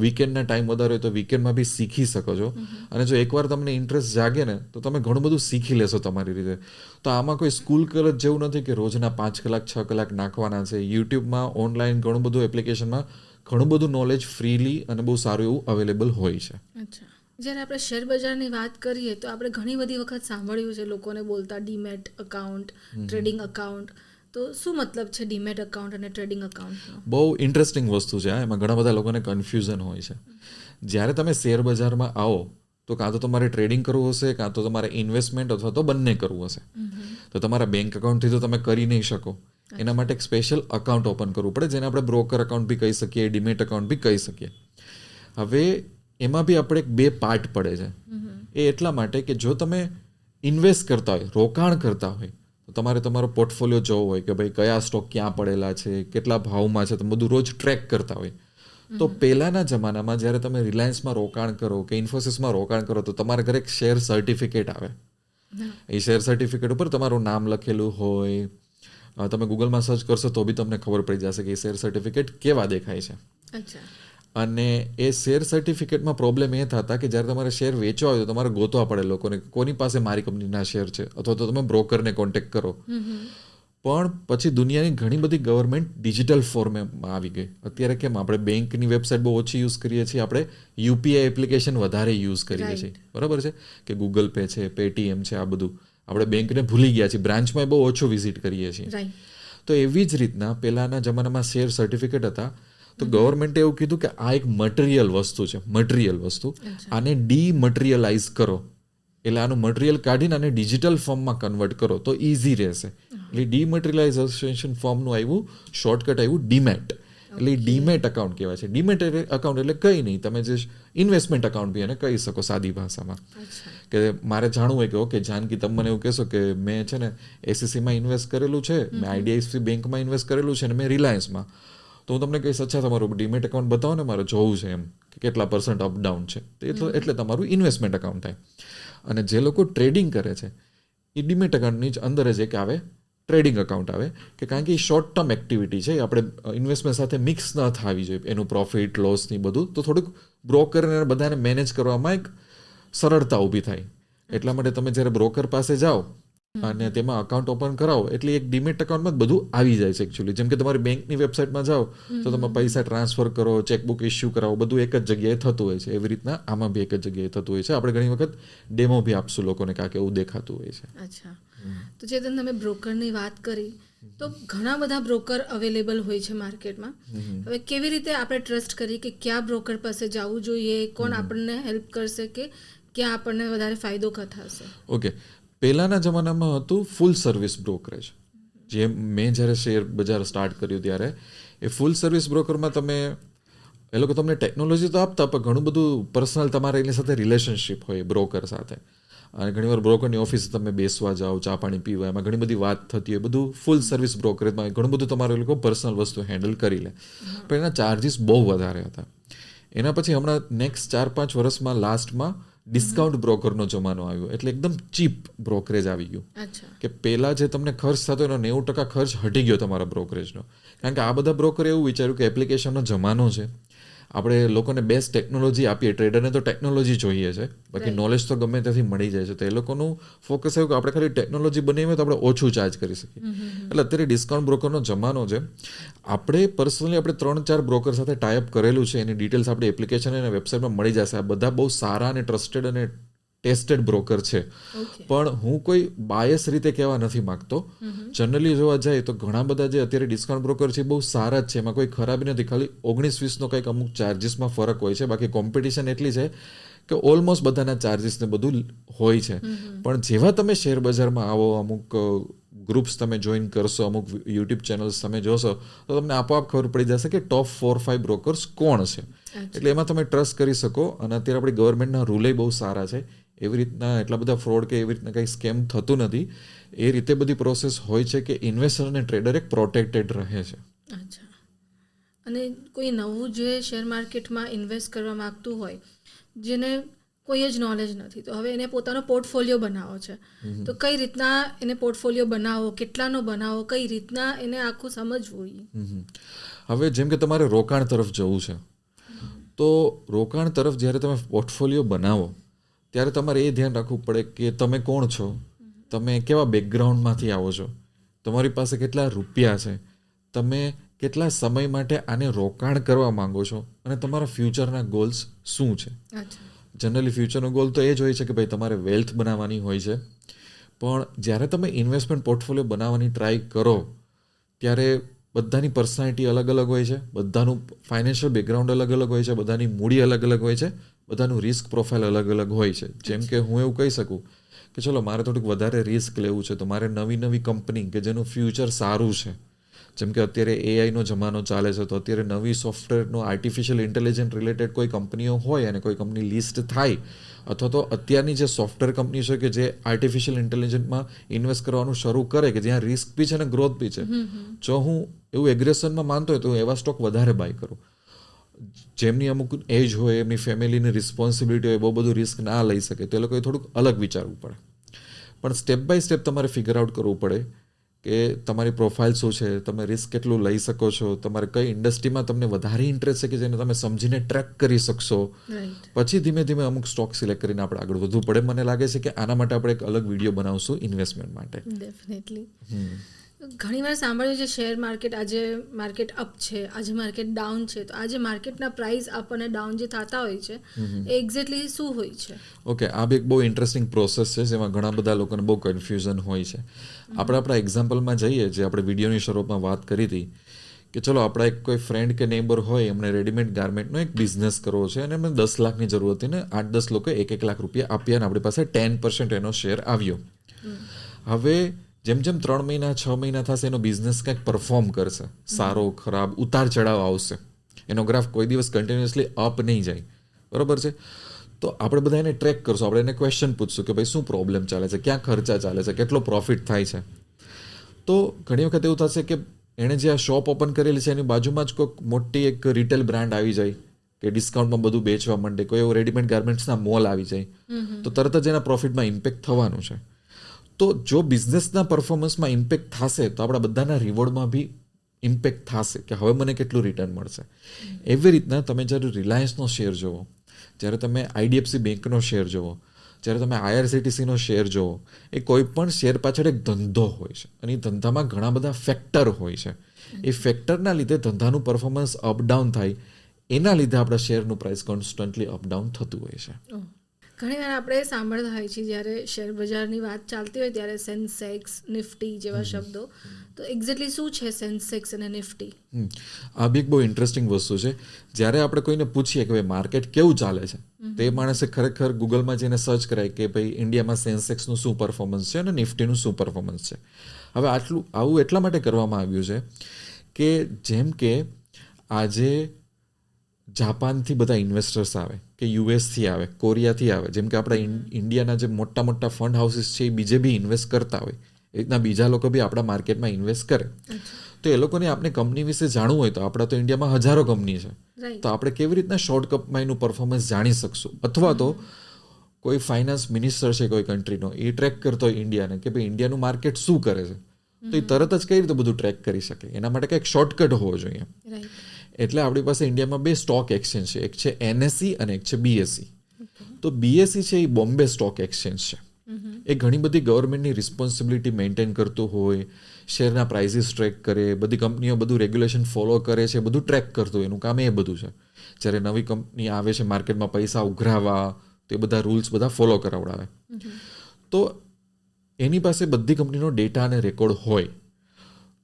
વીકેન્ડના ટાઈમ વધારે હોય તો વીકેન્ડમાં બી શીખી શકો છો. અને જો એકવાર તમને ઇન્ટરેસ્ટ જાગે ને તો તમે ઘણું બધું શીખી લેશો તમારી રીતે. તો આમાં કોઈ સ્કૂલ કોલેજ જેવું નથી કે રોજના 5 કલાક 6 કલાક નાખવાના છે. યુટ્યુબમાં, ઓનલાઈન ઘણું બધું એપ્લિકેશનમાં ઘણું બધું નોલેજ ફ્રીલી અને બહુ સારું એવું અવેલેબલ હોય છે. અચ્છા, જ્યારે આપણે શેર બજારની વાત કરીએ તો આપણે ઘણી બધી વખત સાંભળ્યું છે લોકોને બોલતા ડીમેટ અકાઉન્ટ, ટ્રેડિંગ અકાઉન્ટ. તો શું મતલબ છે ડીમેટ અકાઉન્ટ અને ટ્રેડિંગ અકાઉન્ટનો? બહુ ઇન્ટરેસ્ટિંગ વસ્તુ છે. એમાં ઘણા બધા લોકોને કન્ફ્યુઝન હોય છે. જ્યારે તમે શેર બજારમાં આવો તો કાં તો તમારે ટ્રેડિંગ કરવું હશે, કાં તો તમારે ઇન્વેસ્ટમેન્ટ અથવા તો બંને કરવું હશે. તો તમારા બેંક અકાઉન્ટથી તો તમે કરી નહીં શકો. એના માટે એક સ્પેશિયલ અકાઉન્ટ ઓપન કરવું પડે, જેને આપણે બ્રોકર અકાઉન્ટ બી કહી શકીએ, ડીમેટ અકાઉન્ટ બી કહી શકીએ. હવે એમાં બી આપણે 2 પાર્ટ પડે છે. એ એટલા માટે કે જો તમે ઇન્વેસ્ટ કરતા હોય, રોકાણ કરતા હોય તો તમારે તમારો પોર્ટફોલિયો જોવો હોય કે ભાઈ કયા સ્ટોક ક્યાં પડેલા છે, કેટલા ભાવમાં છે, તમે બધું રોજ ટ્રેક કરતા હોય. તો પહેલાના જમાનામાં જ્યારે તમે રિલાયન્સમાં રોકાણ કરો કે ઇન્ફોસિસમાં રોકાણ કરો તો તમારા ઘરે એક શેર સર્ટિફિકેટ આવે. એ શેર સર્ટિફિકેટ ઉપર તમારું નામ લખેલું હોય. તમે ગૂગલમાં સર્ચ કરશો તો બી તમને ખબર પડી જશે કે એ શેર સર્ટિફિકેટ કેવા દેખાય છે. અચ્છા. અને એ શેર સર્ટિફિકેટમાં પ્રોબ્લેમ એ થતા કે જ્યારે તમારે શેર વેચવા હોય તો તમારે ગોતવા પડે લોકોને કોની પાસે મારી કંપનીના શેર છે, અથવા તો તમે બ્રોકરને કોન્ટેક્ટ કરો. પણ પછી દુનિયાની ઘણી બધી ગવર્મેન્ટ ડિજિટલ ફોર્મેટમાં આવી ગઈ. અત્યારે કેમ આપણે બેંકની વેબસાઇટ બહુ ઓછી યુઝ કરીએ છીએ, આપણે યુપીઆઈ એપ્લિકેશન વધારે યુઝ કરીએ છીએ. બરાબર છે કે ગૂગલ પે છે, પેટીએમ છે, આ બધું આપણે બેંકને ભૂલી ગયા છીએ, બ્રાન્ચમાં બહુ ઓછું વિઝિટ કરીએ છીએ. તો એવી જ રીતના પહેલાના જમાનામાં શેર સર્ટિફિકેટ હતા. તો ગવર્મેન્ટે એવું કીધું કે આ એક મટીરિયલ વસ્તુ છે, મટીરિયલ વસ્તુ, આને ડીમટીરિયલાઇઝ કરો. એટલે આનું મટીરિયલ કાઢીને આને ડિજિટલ ફોર્મમાં કન્વર્ટ કરો તો ઇઝી રહેશે. એટલે ડીમટીરિયલાઇઝેશન ફોર્મનું આવ્યું, શોર્ટકટ આવ્યું ડીમેટ. એટલે ડીમેટ અકાઉન્ટ કહેવાય છે. ડીમેટ અકાઉન્ટ એટલે કંઈ નહીં, તમે જે ઇન્વેસ્ટમેન્ટ અકાઉન્ટ બી એને કહી શકો સાદી ભાષામાં. કે મારે જાણવું હોય કે ઓકે જાનકી, તમે મને એવું કહેશો કે મેં છે ને એસીસીમાં ઇન્વેસ્ટ કરેલું છે, મેં આઈડીએફસી બેંકમાં ઇન્વેસ્ટ કરેલું છે અને મેં રિલાયન્સમાં. તો હું તમને કહીશ અચ્છા તમારું ડીમેટ એકાઉન્ટ બતાવો ને, મારે જોવું છે એમ કે કેટલા % અપડાઉન છે. એટલે તમારું ઇન્વેસ્ટમેન્ટ અકાઉન્ટ થાય. અને જે લોકો ટ્રેડિંગ કરે છે એ ડીમેટ અકાઉન્ટની જ અંદર જ એક આવે ટ્રેડિંગ અકાઉન્ટ આવે, કે કારણ કે એ શોર્ટ ટર્મ એક્ટિવિટી છે, આપણે ઇન્વેસ્ટમેન્ટ સાથે મિક્સ ન થવી જોઈએ. એનું પ્રોફિટ લોસની બધું તો થોડુંક બ્રોકરને બધાને મેનેજ કરવામાં એક સરળતા ઊભી થાય. એટલા માટે તમે જ્યારે બ્રોકર પાસે જાઓ અને તેમાં અકાઉન્ટ ઓપન કરાવો એટલે એક ડીમેટ અકાઉન્ટમાં બધું આવી જાય છે એકચ્યુઅલી. જેમ કે તમારી બેંકની વેબસાઇટમાં જાઓ તો તમે પૈસા ટ્રાન્સફર કરો, ચેકબુક ઇસ્યુ કરાવો, બધું એક જ જગ્યાએ થતું હોય છે. એવી રીતના આમાં બી એક જ જગ્યાએ થતું હોય છે. આપણે ઘણી વખત ડેમો બી આપશું લોકોને, કારણ કે એવું દેખાતું હોય છે. અચ્છા, તો ચેતન તમે બ્રોકરની વાત કરી તો ઘણા બધા બ્રોકર અવેલેબલ હોય છે માર્કેટમાં. હવે કેવી રીતે આપણે ટ્રસ્ટ કરીએ કે કયા બ્રોકર પાસે જવું જોઈએ, કોણ આપણને હેલ્પ કરશે, કે ક્યાં આપણને વધારે ફાયદો થશે? ઓકે, પહેલાંના જમાનામાં હતું ફૂલ સર્વિસ બ્રોકરેજ. જે મેં જ્યારે શેર બજાર સ્ટાર્ટ કર્યું ત્યારે એ ફૂલ સર્વિસ બ્રોકરમાં તમે એ લોકો તમને ટેકનોલોજી તો આપતા પણ ઘણું બધું પર્સનલ તમારે એની સાથે રિલેશનશિપ હોય બ્રોકર સાથે. અને ઘણીવાર બ્રોકરની ઓફિસે તમે બેસવા જાઓ, ચા પાણી પીવા, એમાં ઘણી બધી વાત થતી હોય, બધું ફૂલ સર્વિસ બ્રોકરેજમાં ઘણું બધું તમારે લોકો પર્સનલ વસ્તુ હેન્ડલ કરી લે. પણ એના ચાર્જિસ બહુ વધારે હતા. એના પછી હમણાં નેક્સ્ટ 4-5 વર્ષમાં લાસ્ટમાં ડિસ્કાઉન્ટ બ્રોકરનો જમાનો આવ્યો, એટલે એકદમ ચીપ બ્રોકરેજ આવી ગયું. કે પહેલાં જે તમને ખર્ચ થતો એનો 90% ખર્ચ હટી ગયો તમારા બ્રોકરેજનો. કારણ કે આ બધા બ્રોકરે એવું વિચાર્યું કે એપ્લિકેશનનો જમાનો છે, આપણે લોકોને બેસ્ટ ટેકનોલોજી આપીએ, ટ્રેડરને તો ટેકનોલોજી જોઈએ છે, બાકી નોલેજ તો ગમે ત્યાંથી મળી જાય છે. તો એ લોકોનું ફોકસ એવું કે આપણે ખાલી ટેકનોલોજી બનાવીએ તો આપણે ઓછું ચાર્જ કરી શકીએ. એટલે અત્યારે ડિસ્કાઉન્ટ બ્રોકરનો જમાનો છે. આપણે પર્સનલી આપણે 3-4 બ્રોકર સાથે ટાઈઅપ કરેલું છે, એની ડિટેલ્સ આપણી એપ્લિકેશન અને વેબસાઇટમાં મળી જશે. આ બધા બહુ સારા અને ટ્રસ્ટેડ અને ટેસ્ટેડ બ્રોકર છે. પણ હું કોઈ બાયસ રીતે કહેવા નથી માગતો. જનરલી જોવા જાય તો ઘણા બધા જે અત્યારે ડિસ્કાઉન્ટ બ્રોકર છે બહુ સારા જ છે, એમાં કોઈ ખરાબી નથી. ખાલી 19-20નો કંઈક અમુક ચાર્જિસમાં ફરક હોય છે, બાકી કોમ્પિટિશન એટલી છે કે ઓલમોસ્ટ બધાના ચાર્જિસને બધું હોય છે. પણ જેવા તમે શેર બજારમાં આવો, અમુક ગ્રુપ્સ તમે જોઈન કરશો, અમુક યુટ્યુબ ચેનલ્સ તમે જોશો, તો તમને આપોઆપ ખબર પડી જશે કે ટોપ 4-5 બ્રોકર્સ કોણ છે. એટલે એમાં તમે ટ્રસ્ટ કરી શકો. અને અત્યારે આપણી ગવર્મેન્ટના રૂલે બહુ સારા છે. એવી રીતના એટલા બધા ફ્રોડ કે એવી રીતના કંઈ સ્કેમ થતું નથી. એ રીતે બધી પ્રોસેસ હોય છે કે ઇન્વેસ્ટર અને ટ્રેડર એક પ્રોટેક્ટેડ રહે છે. અચ્છા. અને કોઈ નવું જે શેર માર્કેટમાં ઇન્વેસ્ટ કરવા માગતું હોય, જેને કોઈ જ નોલેજ નથી, તો હવે એને પોતાનો પોર્ટફોલિયો બનાવવો છે, તો કઈ રીતના એને પોર્ટફોલિયો બનાવો, કેટલાનો બનાવો, કઈ રીતના એને આખું સમજવું? હવે જેમ કે તમારે રોકાણ તરફ જવું છે, તો રોકાણ તરફ જ્યારે તમે પોર્ટફોલિયો બનાવો ત્યારે તમારે એ ધ્યાન રાખવું પડે કે તમે કોણ છો, તમે કેવા બેકગ્રાઉન્ડમાંથી આવો છો, તમારી પાસે કેટલા રૂપિયા છે, તમે કેટલા સમય માટે આને રોકાણ કરવા માંગો છો, અને તમારા ફ્યુચરના ગોલ્સ શું છે. જનરલી ફ્યુચરનો ગોલ તો એ જ હોય છે કે ભાઈ તમારે વેલ્થ બનાવવાની હોય છે. પણ જ્યારે તમે ઇન્વેસ્ટમેન્ટ પોર્ટફોલિયો બનાવવાની ટ્રાય કરો ત્યારે બધાની પર્સનાલિટી અલગ અલગ હોય છે, બધાનું ફાઇનાન્શિયલ બેકગ્રાઉન્ડ અલગ અલગ હોય છે, બધાની મૂડી અલગ અલગ હોય છે, બધાનું રિસ્ક પ્રોફાઇલ અલગ અલગ હોય છે. જેમ કે હું એવું કહી શકું કે ચલો મારે થોડુંક વધારે રિસ્ક લેવું છે, તો મારે નવી કંપની કે જેનું ફ્યુચર સારું છે, જેમ કે અત્યારે એઆઈનો જમાનો ચાલે છે, તો અત્યારે નવી સોફ્ટવેરનો આર્ટિફિશિયલ ઇન્ટેલિજન્સ રિલેટેડ કોઈ કંપનીઓ હોય અને કોઈ કંપની લિસ્ટ થાય, અથવા તો અત્યારની જે સોફ્ટવેર કંપની છે કે જે આર્ટિફિશિયલ ઇન્ટેલિજન્સમાં ઇન્વેસ્ટ કરવાનું શરૂ કરે કે જ્યાં રિસ્ક બી છે અને ગ્રોથ બી છે, જો હું એવું એગ્રેશનમાં માનતો હોય તો હું એવા સ્ટોક વધારે બાય કરું. જેમની અમુક એજ હોય, એમની ફેમિલીની રિસ્પોન્સિબિલિટી હોય, બહુ બધું રિસ્ક ના લઈ શકે, તો એ લોકોએ થોડુંક અલગ વિચારવું પડે. પણ સ્ટેપ બાય સ્ટેપ તમારે ફિગર આઉટ કરવું પડે કે તમારી પ્રોફાઇલ શું છે, તમે રિસ્ક કેટલું લઈ શકો છો, તમારે કઈ ઇન્ડસ્ટ્રીમાં તમને વધારે ઇન્ટરેસ્ટ છે કે જેને તમે સમજીને ટ્રેક કરી શકશો. પછી ધીમે ધીમે અમુક સ્ટોક સિલેક્ટ કરીને આપણે આગળ વધવું પડે. મને લાગે છે કે આના માટે આપણે એક અલગ વિડીયો બનાવશું ઇન્વેસ્ટમેન્ટ માટે. ડેફિનેટલી. ઘણીવાર સાંભળ્યું છે શેર માર્કેટ, આજે માર્કેટ અપ છે, આજે માર્કેટ ડાઉન છે, તો આજે માર્કેટના પ્રાઇસ અપ અને ડાઉન જે થતા હોય છે એ એક્ઝેક્ટલી શું હોય છે? ઓકે, આ બી એક બહુ ઇન્ટરેસ્ટિંગ પ્રોસેસ છે જેમાં ઘણા બધા લોકોને બહુ કન્ફ્યુઝન હોય છે. આપણે આપણા એક્ઝામ્પલમાં જઈએ, જે આપણે વિડીયોની શરૂઆતમાં વાત કરી હતી કે ચલો આપણા એક કોઈ ફ્રેન્ડ કે નેબર હોય, એમને રેડીમેડ ગાર્મેન્ટનો એક બિઝનેસ કરવો છે અને એમને 10 લાખની જરૂર હતી ને 8-10 લોકો 1-1 લાખ રૂપિયા આપ્યા અને આપણી પાસે 10% એનો શેર આવ્યો. હવે જેમ જેમ 3 મહિના 6 મહિના થશે એનો બિઝનેસ કંઈક પરફોર્મ કરશે, સારો ખરાબ ઉતાર ચઢાવ આવશે, એનો ગ્રાફ કોઈ દિવસ કન્ટિન્યુઅસલી અપ નહીં જાય, બરાબર છે. તો આપણે બધા એને ટ્રેક કરશું, આપણે એને ક્વેશ્ચન પૂછશું કે ભાઈ શું પ્રોબ્લેમ ચાલે છે, ક્યાં ખર્ચા ચાલે છે, કેટલો પ્રોફિટ થાય છે. તો ઘણી વખત એવું થશે કે એણે જે આ શોપ ઓપન કરેલી છે એની બાજુમાં જ કોઈક મોટી એક રિટેલ બ્રાન્ડ આવી જાય કે ડિસ્કાઉન્ટમાં બધું બેચવા માંડે, કોઈ એવો રેડીમેડ ગાર્મેન્ટ્સના મોલ આવી જાય, તો તરત જ એના પ્રોફિટમાં ઇમ્પેક્ટ થવાનું છે. તો જો બિઝનેસના પરફોર્મન્સમાં ઇમ્પેક્ટ થશે તો આપણા બધાના રિવોર્ડમાં બી ઇમ્પેક્ટ થશે કે હવે મને કેટલું રિટર્ન મળશે. એવી રીતના તમે જ્યારે રિલાયન્સનો શેર જોવો, જ્યારે તમે આઈડીએફસી બેંકનો શેર જોવો, જ્યારે તમે આઈઆરસીટીસીનો શેર જોવો, એ કોઈ પણ શેર પાછળ એક ધંધો હોય છે અને એ ધંધામાં ઘણા બધા ફેક્ટર હોય છે. એ ફેક્ટરના લીધે ધંધાનું પરફોર્મન્સ અપડાઉન થાય, એના લીધે આપણા શેરનું પ્રાઇસ કોન્સ્ટન્ટલી અપડાઉન થતું હોય છે. ઘણીવાર આપણે સાંભળતા હોય છે જ્યારે શેર બજારની વાત ચાલતી હોય ત્યારે સેન્સેક્સ, નિફ્ટી જેવા શબ્દો, તો એક્ઝેક્ટલી શું છે સેન્સેક્સ અને નિફ્ટી? આ બી એક બહુ ઇન્ટરેસ્ટિંગ વસ્તુ છે. જ્યારે આપણે કોઈને પૂછીએ કે ભાઈ માર્કેટ કેવું ચાલે છે, તે માણસે ખરેખર ગૂગલમાં જઈને સર્ચ કરાય કે ભાઈ ઇન્ડિયામાં સેન્સેક્સનું શું પરફોર્મન્સ છે અને નિફ્ટીનું શું પરફોર્મન્સ છે. હવે આવું એટલા માટે કરવામાં આવ્યું છે કે જેમ કે આજે જાપાનથી બધા ઇન્વેસ્ટર્સ આવે કે યુએસથી આવે, કોરિયાથી આવે, જેમ કે આપણા ઇન્ડિયાના જે મોટા મોટા ફંડ હાઉસીસ છે એ બીજે બી ઇન્વેસ્ટ કરતા હોય, એ રીતના બીજા લોકો બી આપણા માર્કેટમાં ઇન્વેસ્ટ કરે. તો એ લોકોને આપણે કંપની વિશે જાણવું હોય તો આપણા તો ઇન્ડિયામાં હજારો કંપની છે, તો આપણે કેવી રીતના શોર્ટકટમાં એનું પરફોર્મન્સ જાણી શકશું? અથવા તો કોઈ ફાઇનાન્સ મિનિસ્ટર છે કોઈ કન્ટ્રીનો, એ ટ્રેક કરતો હોય ઇન્ડિયાને કે ભાઈ ઇન્ડિયાનું માર્કેટ શું કરે છે, તો એ તરત જ કઈ રીતે બધું ટ્રેક કરી શકે? એના માટે કંઈક શોર્ટકટ હોવો જોઈએ. એટલે આપણી પાસે ઇન્ડિયામાં 2 સ્ટોક એક્સચેન્જ છે, એક છે NSE અને એક છે BSE. તો BSE છે એ બોમ્બે સ્ટોક એક્સચેન્જ છે. એ ઘણી બધી ગવર્મેન્ટની રિસ્પોન્સિબિલિટી મેન્ટેન કરતું હોય, શેરના પ્રાઇઝીસ ટ્રેક કરે, બધી કંપનીઓ બધું રેગ્યુલેશન ફોલો કરે છે, બધું ટ્રેક કરતું હોય, એનું કામ એ બધું છે. જ્યારે નવી કંપની આવે છે માર્કેટમાં પૈસા ઉઘરાવવા, તો એ બધા રૂલ્સ બધા ફોલો કરાવડાવે. તો એની પાસે બધી કંપનીનો ડેટા અને રેકોર્ડ હોય.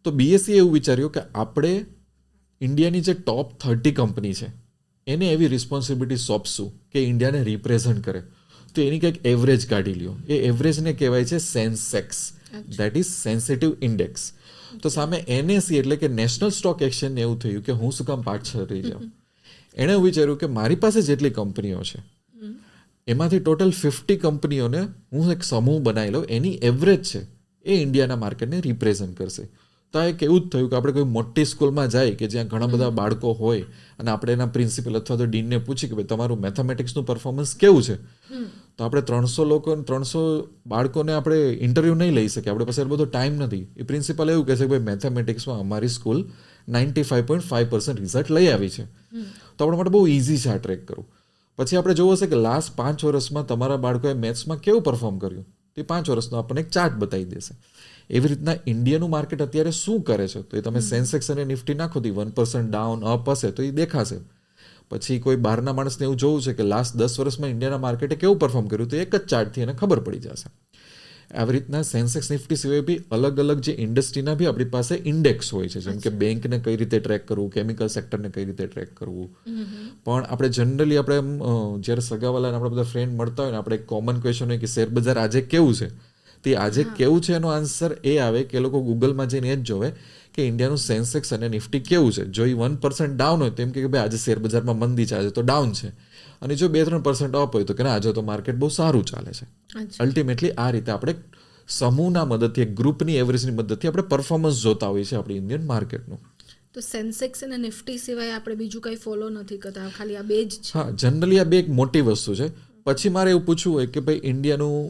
તો BSE એવું વિચાર્યું કે આપણે ઇન્ડિયાની જે ટોપ 30 કંપની છે એને એવી રિસ્પોન્સિબિલિટી સોંપશું કે ઇન્ડિયાને રિપ્રેઝન્ટ કરે. તો એની કંઈક એવરેજ કાઢી લ્યો. એ એવરેજને કહેવાય છે Sensex, that is sensitive index. તો સામે NSE એટલે કે નેશનલ સ્ટોક એક્સચેન્જને એવું થયું કે હું શું કામ પાછળ રહી જાઉં. એણે એવું વિચાર્યું કે મારી પાસે જેટલી કંપનીઓ છે એમાંથી ટોટલ 50 કંપનીઓને હું એક સમૂહ બનાવી લઉં, એની એવરેજ છે એ ઇન્ડિયાના માર્કેટને રિપ્રેઝન્ટ કરશે. તો એક એવું જ થયું કે આપણે કોઈ મોટી સ્કૂલમાં જાય કે જ્યાં ઘણા બધા બાળકો હોય અને આપણે એના પ્રિન્સિપલ અથવા તો ડીનને પૂછીએ કે ભાઈ તમારું મેથેમેટિક્સનું પરફોર્મન્સ કેવું છે, તો આપણે 300 બાળકોને આપણે ઇન્ટરવ્યૂ નહીં લઈ શકીએ, આપણી પાસે બધો ટાઈમ નથી. એ પ્રિન્સિપલ એવું કહે છે કે ભાઈ મેથેમેટિક્સમાં અમારી સ્કૂલ 95.5% રિઝલ્ટ લઈ આવી છે, તો આપણા માટે બહુ ઇઝી છે આ ટ્રેક કરવું. પછી આપણે જોવું હશે કે લાસ્ટ 5 વર્ષમાં તમારા બાળકોએ મેથ્સમાં કેવું પરફોર્મ કર્યું, તે 5 વર્ષનો આપણને એક ચાર્ટ બતાવી દેશે. એવી રીતના ઇન્ડિયાનું માર્કેટ અત્યારે શું કરે છે, તો એ તમે સેન્સેક્સ અને નિફ્ટી નાખો તો 1% ડાઉન અપ હશે તો એ દેખાશે. પછી કોઈ બહારના માણસને એવું જોવું છે કે લાસ્ટ 10 વર્ષમાં ઇન્ડિયાના માર્કેટે કેવું પરફોર્મ કર્યું, તો એક જ ચાર્ટથી એને ખબર પડી જશે. આવી રીતના સેન્સેક્સ નિફ્ટી સિવાય બી અલગ અલગ જે ઇન્ડસ્ટ્રીના બી આપણી પાસે ઇન્ડેક્સ હોય છે, જેમ કે બેંકને કઈ રીતે ટ્રેક કરવું, કેમિકલ સેક્ટરને કઈ રીતે ટ્રેક કરવું. પણ આપણે જનરલી આપણે જ્યારે સગાવાલા આપણા બધા ફ્રેન્ડ મળતા હોય ને, આપણે એક કોમન ક્વેશ્ચન હોય કે શેર બજાર આજે કેવું છે, તે આજે કેવું છે એનો આન્સર એ આવે કે લોકો ગૂગલમાં જઈને એ જ જોવે કે ઇન્ડિયાનું સેન્સેક્સ અને નિફ્ટી કેવું છે. જો એ 1% ડાઉન હોય તો એમ કે ભાઈ આજે શેર બજારમાં મંદી ચાલે તો ડાઉન છે, અને જો 2-3% અપ હોય તો કે ના આજે તો માર્કેટ બહુ સારું ચાલે છે. અલ્ટિમેટલી આ રીતે આપણે સમૂહના મદદથી, એક ગ્રુપની એવરેજની મદદથી આપણે પરફોર્મન્સ જોતા હોઈએ છીએ આપણી ઇન્ડિયન માર્કેટનું. તો સેન્સેક્સ અને નિફ્ટી સિવાય આપણે બીજું કંઈ ફોલો નથી કરતા, ખાલી આ બે જ છે? હા, જનરલી આ બે એક મોટી વસ્તુ છે. પછી મારે એવું પૂછવું હોય કે ભાઈ ઇન્ડિયાનું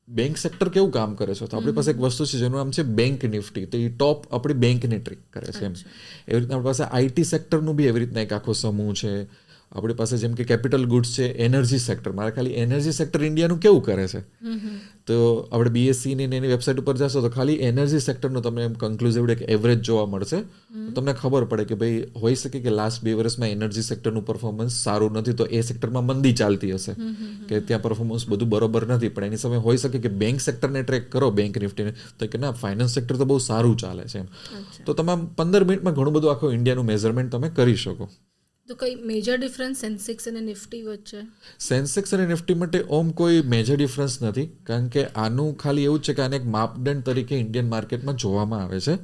બેંક સેક્ટર કેવું કામ કરે છે, તો આપણી પાસે એક વસ્તુ છે જેનું નામ છે બેંક નિફ્ટી. તો એ ટોપ આપણી બેંકને ટ્રેક કરે છે. એમ એવી રીતના આપણી પાસે IT સેક્ટરનું બી એવી રીતના એક આખો સમૂહ છે. આપણી પાસે જેમ કે કેપિટલ ગુડ્સ છે, એનર્જી સેક્ટર. મારે ખાલી એનર્જી સેક્ટર ઇન્ડિયાનું કેવું કરે છે, તો આપણે BSE ની એની વેબસાઇટ ઉપર જશો તો ખાલી એનર્જી સેક્ટરનું તમને એમ કન્ક્લુઝિવ એક એવરેજ જોવા મળશે. તમને ખબર પડે કે ભાઈ હોઈ શકે કે લાસ્ટ 2 વર્ષમાં એનર્જી સેક્ટરનું પરફોર્મન્સ સારું નથી, તો એ સેક્ટરમાં મંદી ચાલતી હશે કે ત્યાં પરફોર્મન્સ બધું બરોબર નથી. પણ એની સામે હોઈ શકે કે બેંક સેક્ટરને ટ્રેક કરો, બેંક નિફ્ટીને, તો કે ના ફાઇનાન્સ સેક્ટર તો બહુ સારું ચાલે છે એમ. તો તમે 15 મિનિટમાં ઘણું બધું આખું ઇન્ડિયાનું મેઝરમેન્ટ તમે કરી શકો. તો કઈ મેજર ડિફરન્સ સેન્સેક્સ અને નિફ્ટી વચ્ચે? સેન્સેક્સ અને નિફ્ટી માટે ઓમ કોઈ મેજર ડિફરન્સ નથી, કારણ કે આનું ખાલી એવું છે કે આને એક માપદંડ તરીકે ઇન્ડિયન માર્કેટમાં જોવામાં આવે છે.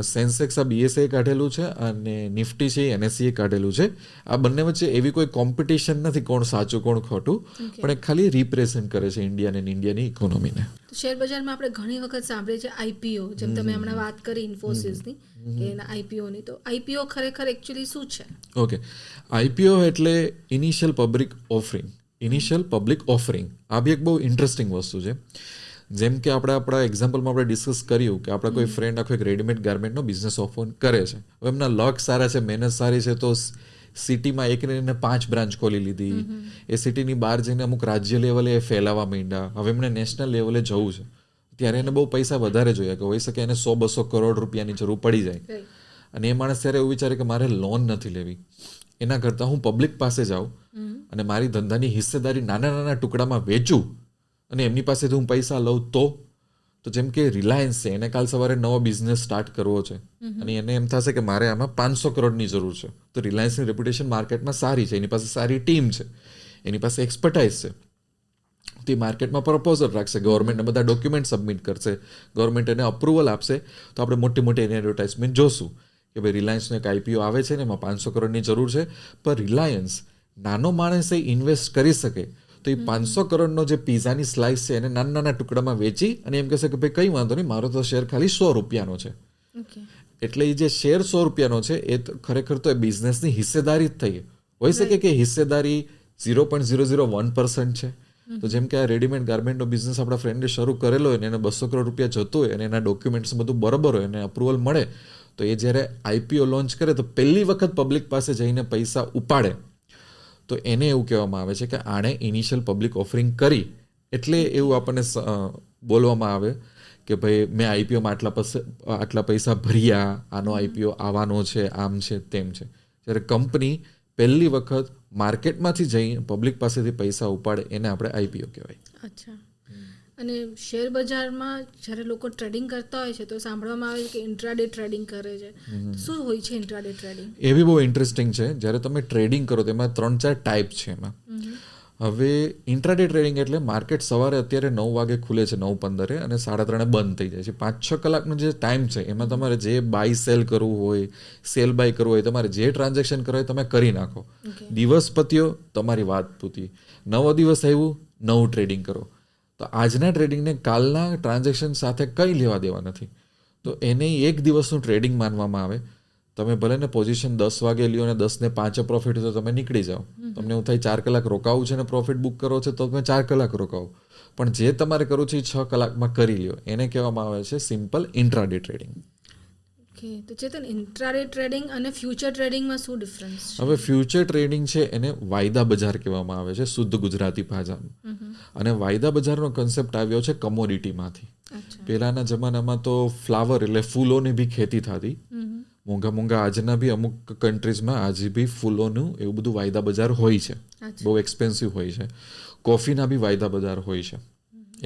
સેન્સેક્સ આ BSE કાઢેલું છે અને નિફ્ટી છે NSE કાઢેલું છે. આ બંને વચ્ચે એવી કોઈ કોમ્પિટિશન નથી કોણ સાચું કોણ ખોટું, પણ એ ખાલી રિપ્રેઝન્ટ કરે છે ઇન્ડિયાને, ઇન્ડિયાની ઇકોનોમીને. શેર બજારમાં આપણે ઘણી વખત સાંભળીએ છીએ IPO, જેમ તમે હમણાં વાત કરી ઇન્ફોસિસની કે એના IPOની. તો IPO ખરેખર એકચ્યુઅલી શું છે? ઓકે, IPO એટલે initial public offering. Initial public offering આ બી એક બહુ ઇન્ટરેસ્ટિંગ વસ્તુ છે. જેમ કે આપણા એક્ઝામ્પલમાં આપણે ડિસ્કસ કર્યું કે આપણા કોઈ ફ્રેન્ડ આખો એક રેડીમેડ ગાર્મેન્ટનો બિઝનેસ ઓપન કરે છે. હવે એમના લક સારા છે, મહેનત સારી છે, તો સિટીમાં એકને એને 5 બ્રાન્ચ ખોલી લીધી. એ સિટીની બહાર જઈને અમુક રાજ્ય લેવલે એ ફેલાવા માંડ્યા. હવે એમને નેશનલ લેવલે જવું છે, ત્યારે એને બહુ પૈસા વધારે જોઈએ, કે હોઈ શકે એને 100-200 કરોડ રૂપિયાની જરૂર પડી જાય. અને એ માણસ ત્યારે એવું વિચારે કે મારે લોન નથી લેવી, એના કરતાં હું પબ્લિક પાસે જાઉં અને મારી ધંધાની હિસ્સેદારી નાના નાના ટુકડામાં વેચું અને એમની પાસેથી હું પૈસા લઉં. તો જેમ કે રિલાયન્સ છે, એને કાલ સવારે નવો બિઝનેસ સ્ટાર્ટ કરવો છે અને એને એમ થશે કે મારે આમાં 500 કરોડની જરૂર છે, તો રિલાયન્સની રેપ્યુટેશન માર્કેટમાં સારી છે, એની પાસે સારી ટીમ છે, એની પાસે એક્સપર્ટાઇઝ છે. તે માર્કેટમાં પ્રપોઝલ રાખશે, ગવર્મેન્ટને બધા ડોક્યુમેન્ટ સબમિટ કરશે, ગવર્મેન્ટ એને અપ્રુવલ આપશે, તો આપણે મોટી મોટી એની એડવર્ટાઇઝમેન્ટ જોશું કે ભાઈ રિલાયન્સનો એક આઈપીઓ આવે છે ને એમાં 500 કરોડની જરૂર છે, પણ રિલાયન્સ નાનો માણસ ઇન્વેસ્ટ કરી શકે તો એ 500 કરોડનો જે પીઝાની સ્લાઇસ છે એને નાના નાના ટુકડામાં વેચી અને એમ કહેશે કે ભાઈ કંઈ વાંધો નહીં, મારો તો શેર ખાલી 100 રૂપિયાનો છે. એટલે એ જે શેર 100 રૂપિયાનો છે એ ખરેખર તો એ બિઝનેસની હિસ્સેદારી જ થઈ. હોઈ શકે કે હિસ્સેદારી 0.001% છે. તો જેમ કે આ રેડીમેડ ગાર્મેન્ટનો બિઝનેસ આપણા ફ્રેન્ડે શરૂ કરેલો હોય ને એને 200 કરોડ રૂપિયા જતો હોય અને એના ડોક્યુમેન્ટ્સ બધું બરાબર હોય અને અપ્રુવલ મળે તો એ જ્યારે આઈપીઓ લોન્ચ કરે તો પહેલી વખત પબ્લિક પાસે જઈને પૈસા ઉપાડે તો એને એવું કહેવામાં આવે છે કે આણે ઇનિશિયલ પબ્લિક ઓફરિંગ કરી, એટલે એવું આપણને બોલવામાં આવે કે ભાઈ મેં આઈપીઓમાં આટલા પૈસા ભર્યા, આનો આઈપીઓ આવવાનો છે, આમ છે તેમ છે. જ્યારે કંપની પહેલી વખત માર્કેટમાંથી જઈ પબ્લિક પાસેથી પૈસા ઉપાડે એને આપણે આઈપીઓ કહેવાય. અચ્છા. અને શેર બજારમાં જ્યારે લોકો ટ્રેડિંગ કરતા હોય છે તો સાંભળવામાં આવે છે કે ઇન્ટ્રાડે ટ્રેડિંગ કરે છે. શું હોય છે ઇન્ટ્રાડે ટ્રેડિંગ? એ બી બહુ ઇન્ટરેસ્ટિંગ છે. જ્યારે તમે ટ્રેડિંગ કરો તેમાં 3-4 ટાઈપ છે એમાં. હવે ઇન્ટ્રાડે ટ્રેડિંગ એટલે માર્કેટ સવારે અત્યારે 9 વાગે ખુલે છે, 9:15 અને 3:30 બંધ થઈ જાય છે. 5-6 કલાકનો જે ટાઈમ છે એમાં તમારે જે બાય સેલ કરવું હોય, સેલ બાય કરવું હોય, તમારે જે ટ્રાન્ઝેક્શન કરવું હોય તમે કરી નાખો. દિવસ પત્યો, તમારી વાત પૂતી. નવો દિવસ આવ્યું, નવું ટ્રેડિંગ કરો. તો આજના ટ્રેડિંગને કાલના ટ્રાન્ઝેક્શન સાથે કંઈ લેવા દેવા નથી. તો એને એક દિવસનું ટ્રેડિંગ માનવામાં આવે. તમે ભલે ને પોઝિશન 10 વાગે લ્યો અને 10:05 પ્રોફિટ તો તમે નીકળી જાઓ. તમને એવું થાય 4 કલાક રોકાવું છે ને પ્રોફિટ બુક કરો છે તો તમે 4 કલાક રોકાવો. પણ જે તમારે કરવું છે એ 6 કલાકમાં કરી લ્યો. એને કહેવામાં આવે છે સિમ્પલ ઇન્ટ્રાડે ટ્રેડિંગ. ઓકે. તો ચેતન, ઇન્ટ્રાડે ટ્રેડિંગ અને ફ્યુચર ટ્રેડિંગમાં શું ડિફરન્સ છે? હવે ફ્યુચર ટ્રેડિંગ છે એને વાયદા બજાર કહેવામાં આવે છે શુદ્ધ ગુજરાતી ભાષામાં. અને વાયદા બજારનો કન્સેપ્ટ આવ્યો છે કમોડિટીમાંથી. પહેલાના જમાનામાં તો ફ્લાવર એટલે ફૂલોની બી ખેતી થતી. મોંઘા આજના બી અમુક કન્ટ્રીઝમાં આજે બી ફૂલોનું એવું બધું વાયદા બજાર હોય છે. બહુ એક્સપેન્સિવ હોય છે. કોફીના બી વાયદા બજાર હોય છે.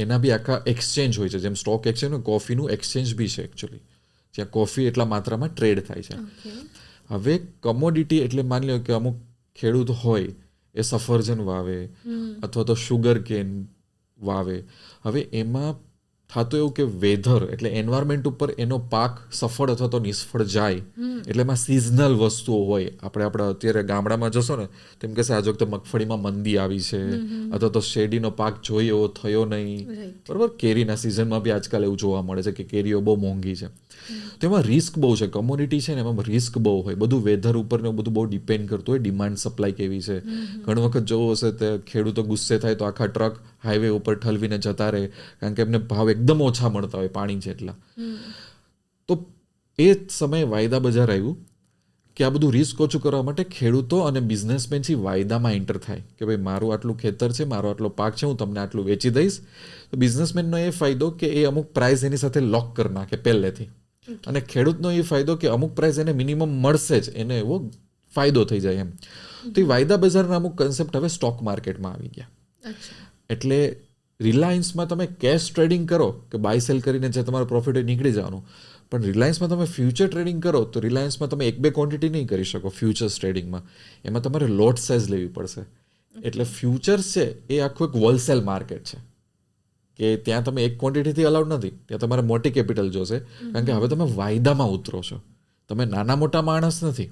એના બી આખા એક્સચેન્જ હોય છે. જેમ સ્ટોક એક્સચેન્જ કોફીનું એક્સચેન્જ બી છે એકચ્યુઅલી, જ્યાં કોફી એટલા માત્રામાં ટ્રેડ થાય છે. હવે કમોડિટી એટલે માની લો કે અમુક ખેડૂત હોય એ સફરજન વાવે અથવા તો શુગર કેન વાવે. હવે એમાં થતું એવું કે વેધર એટલે એન્વાયરમેન્ટ ઉપર એનો પાક સફળ અથવા તો નિષ્ફળ જાય. એટલે એમાં સિઝનલ વસ્તુઓ હોય. આપણે અત્યારે ગામડામાં જશો ને તેમ કહેશે આજ વખતે મગફળીમાં મંદી આવી છે અથવા તો શેરડીનો પાક જોઈએ એવો થયો નહીં. બરાબર. કેરીના સિઝનમાં બી આજકાલ એવું જોવા મળે છે કે કેરીઓ બહુ મોંઘી છે. તો એમાં રિસ્ક બહુ છે. કમોડિટી છે ને એમાં રિસ્ક બહુ હોય. બધું વેધર ઉપર ને બધું બહુ ડિપેન્ડ કરતું હોય. ડિમાન્ડ સપ્લાય કેવી છે. ઘણી વખત જોવું હશે તો ખેડૂતો ગુસ્સે થાય તો આખા ટ્રક હાઈવે ઉપર ઠલવીને જતા રહે કારણ કે એમને ભાવ એકદમ ઓછા મળતા હોય પાણી જેટલા. તો એ સમયે વાયદા બજાર આવ્યું કે આ બધું રિસ્ક ઓછું કરવા માટે ખેડૂતો અને બિઝનેસમેન છે વાયદામાં એન્ટર થાય કે ભાઈ મારું આટલું ખેતર છે, મારો આટલો પાક છે, હું તમને આટલું વેચી દઈશ. તો બિઝનેસમેનનો એ ફાયદો કે એ અમુક પ્રાઇસ એની સાથે લોક કરી નાખે પહેલેથી. અને ખેડૂતનો એ ફાયદો કે અમુક પ્રાઇસ એને મિનિમમ મળશે જ, એને એવો ફાયદો થઈ જાય એમ. તો એ વાયદા બજારના અમુક કન્સેપ્ટ હવે સ્ટોક માર્કેટમાં આવી ગયા. એટલે રિલાયન્સમાં તમે કેશ ટ્રેડિંગ કરો કે બાય સેલ કરીને જે તમારો પ્રોફિટ હોય નીકળી જવાનું. પણ રિલાયન્સમાં તમે ફ્યુચર ટ્રેડિંગ કરો તો રિલાયન્સમાં તમે 1-2 ક્વોન્ટિટી નહીં કરી શકો. ફ્યુચર્સ ટ્રેડિંગમાં એમાં તમારે લોટ સાઇઝ લેવી પડશે. એટલે ફ્યુચર્સ છે એ આખું એક હોલસેલ માર્કેટ છે કે ત્યાં તમે એક ક્વોન્ટિટીથી અલાઉડ નથી. ત્યાં તમારે મોટી કેપિટલ જોશે કારણ કે હવે તમે વાયદામાં ઉતરો છો. તમે નાના મોટા માણસ નથી.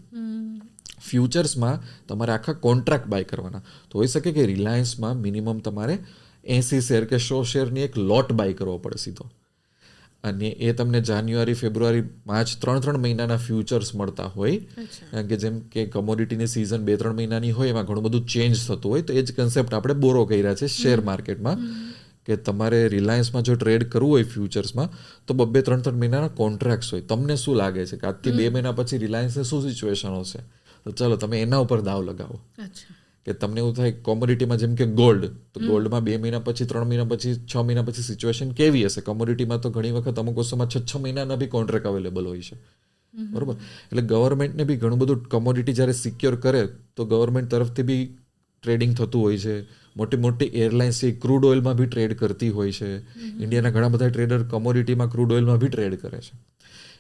ફ્યુચર્સમાં તમારે આખા કોન્ટ્રાક્ટ બાય કરવાના. તો હોઈ શકે કે રિલાયન્સમાં મિનિમમ તમારે 80 શેર કે 100 શેરની એક લોટ બાય કરવો પડે સીધો. અને એ તમને જાન્યુઆરી, ફેબ્રુઆરી, માર્ચ 3 મહિનાના ફ્યુચર્સ મળતા હોય. કારણ કે જેમ કે કમોડિટીની સિઝન 2-3 મહિનાની હોય એમાં ઘણું બધું ચેન્જ થતું હોય. તો એ જ કન્સેપ્ટ આપણે બોરો કર્યા છે શેર માર્કેટમાં કે તમારે રિલાયન્સમાં જો ટ્રેડ કરવું હોય ફ્યુચર્સમાં તો 2-3 મહિનાના કોન્ટ્રાક્ટ્સ હોય. તમને શું લાગે છે કે આજથી 2 મહિના પછી રિલાયન્સને શું સિચ્યુએશન હશે? તો ચાલો તમે એના ઉપર દાવ લગાવો. કે તમને એવું થાય કોમોડિટીમાં જેમ કે ગોલ્ડ, તો ગોલ્ડમાં 2 મહિના પછી, 3 મહિના પછી, 6 મહિના પછી સિચ્યુએશન કેવી હશે? કોમોડિટીમાં તો ઘણી વખત અમુક વસ્તુમાં 6 મહિનાના બી કોન્ટ્રાક્ટ અવેલેબલ હોય છે. બરોબર. એટલે ગવર્મેન્ટને બી ઘણું બધું કમોડિટી જ્યારે સિક્યોર કરે તો ગવર્મેન્ટ તરફથી બી ટ્રેડિંગ થતું હોય છે. મોટી એરલાઇન્સ છે ક્રૂડ ઓઇલમાં બી ટ્રેડ કરતી હોય છે. ઇન્ડિયાના ઘણા બધા ટ્રેડર કમોડિટીમાં ક્રૂડ ઓઇલમાં બી ટ્રેડ કરે છે.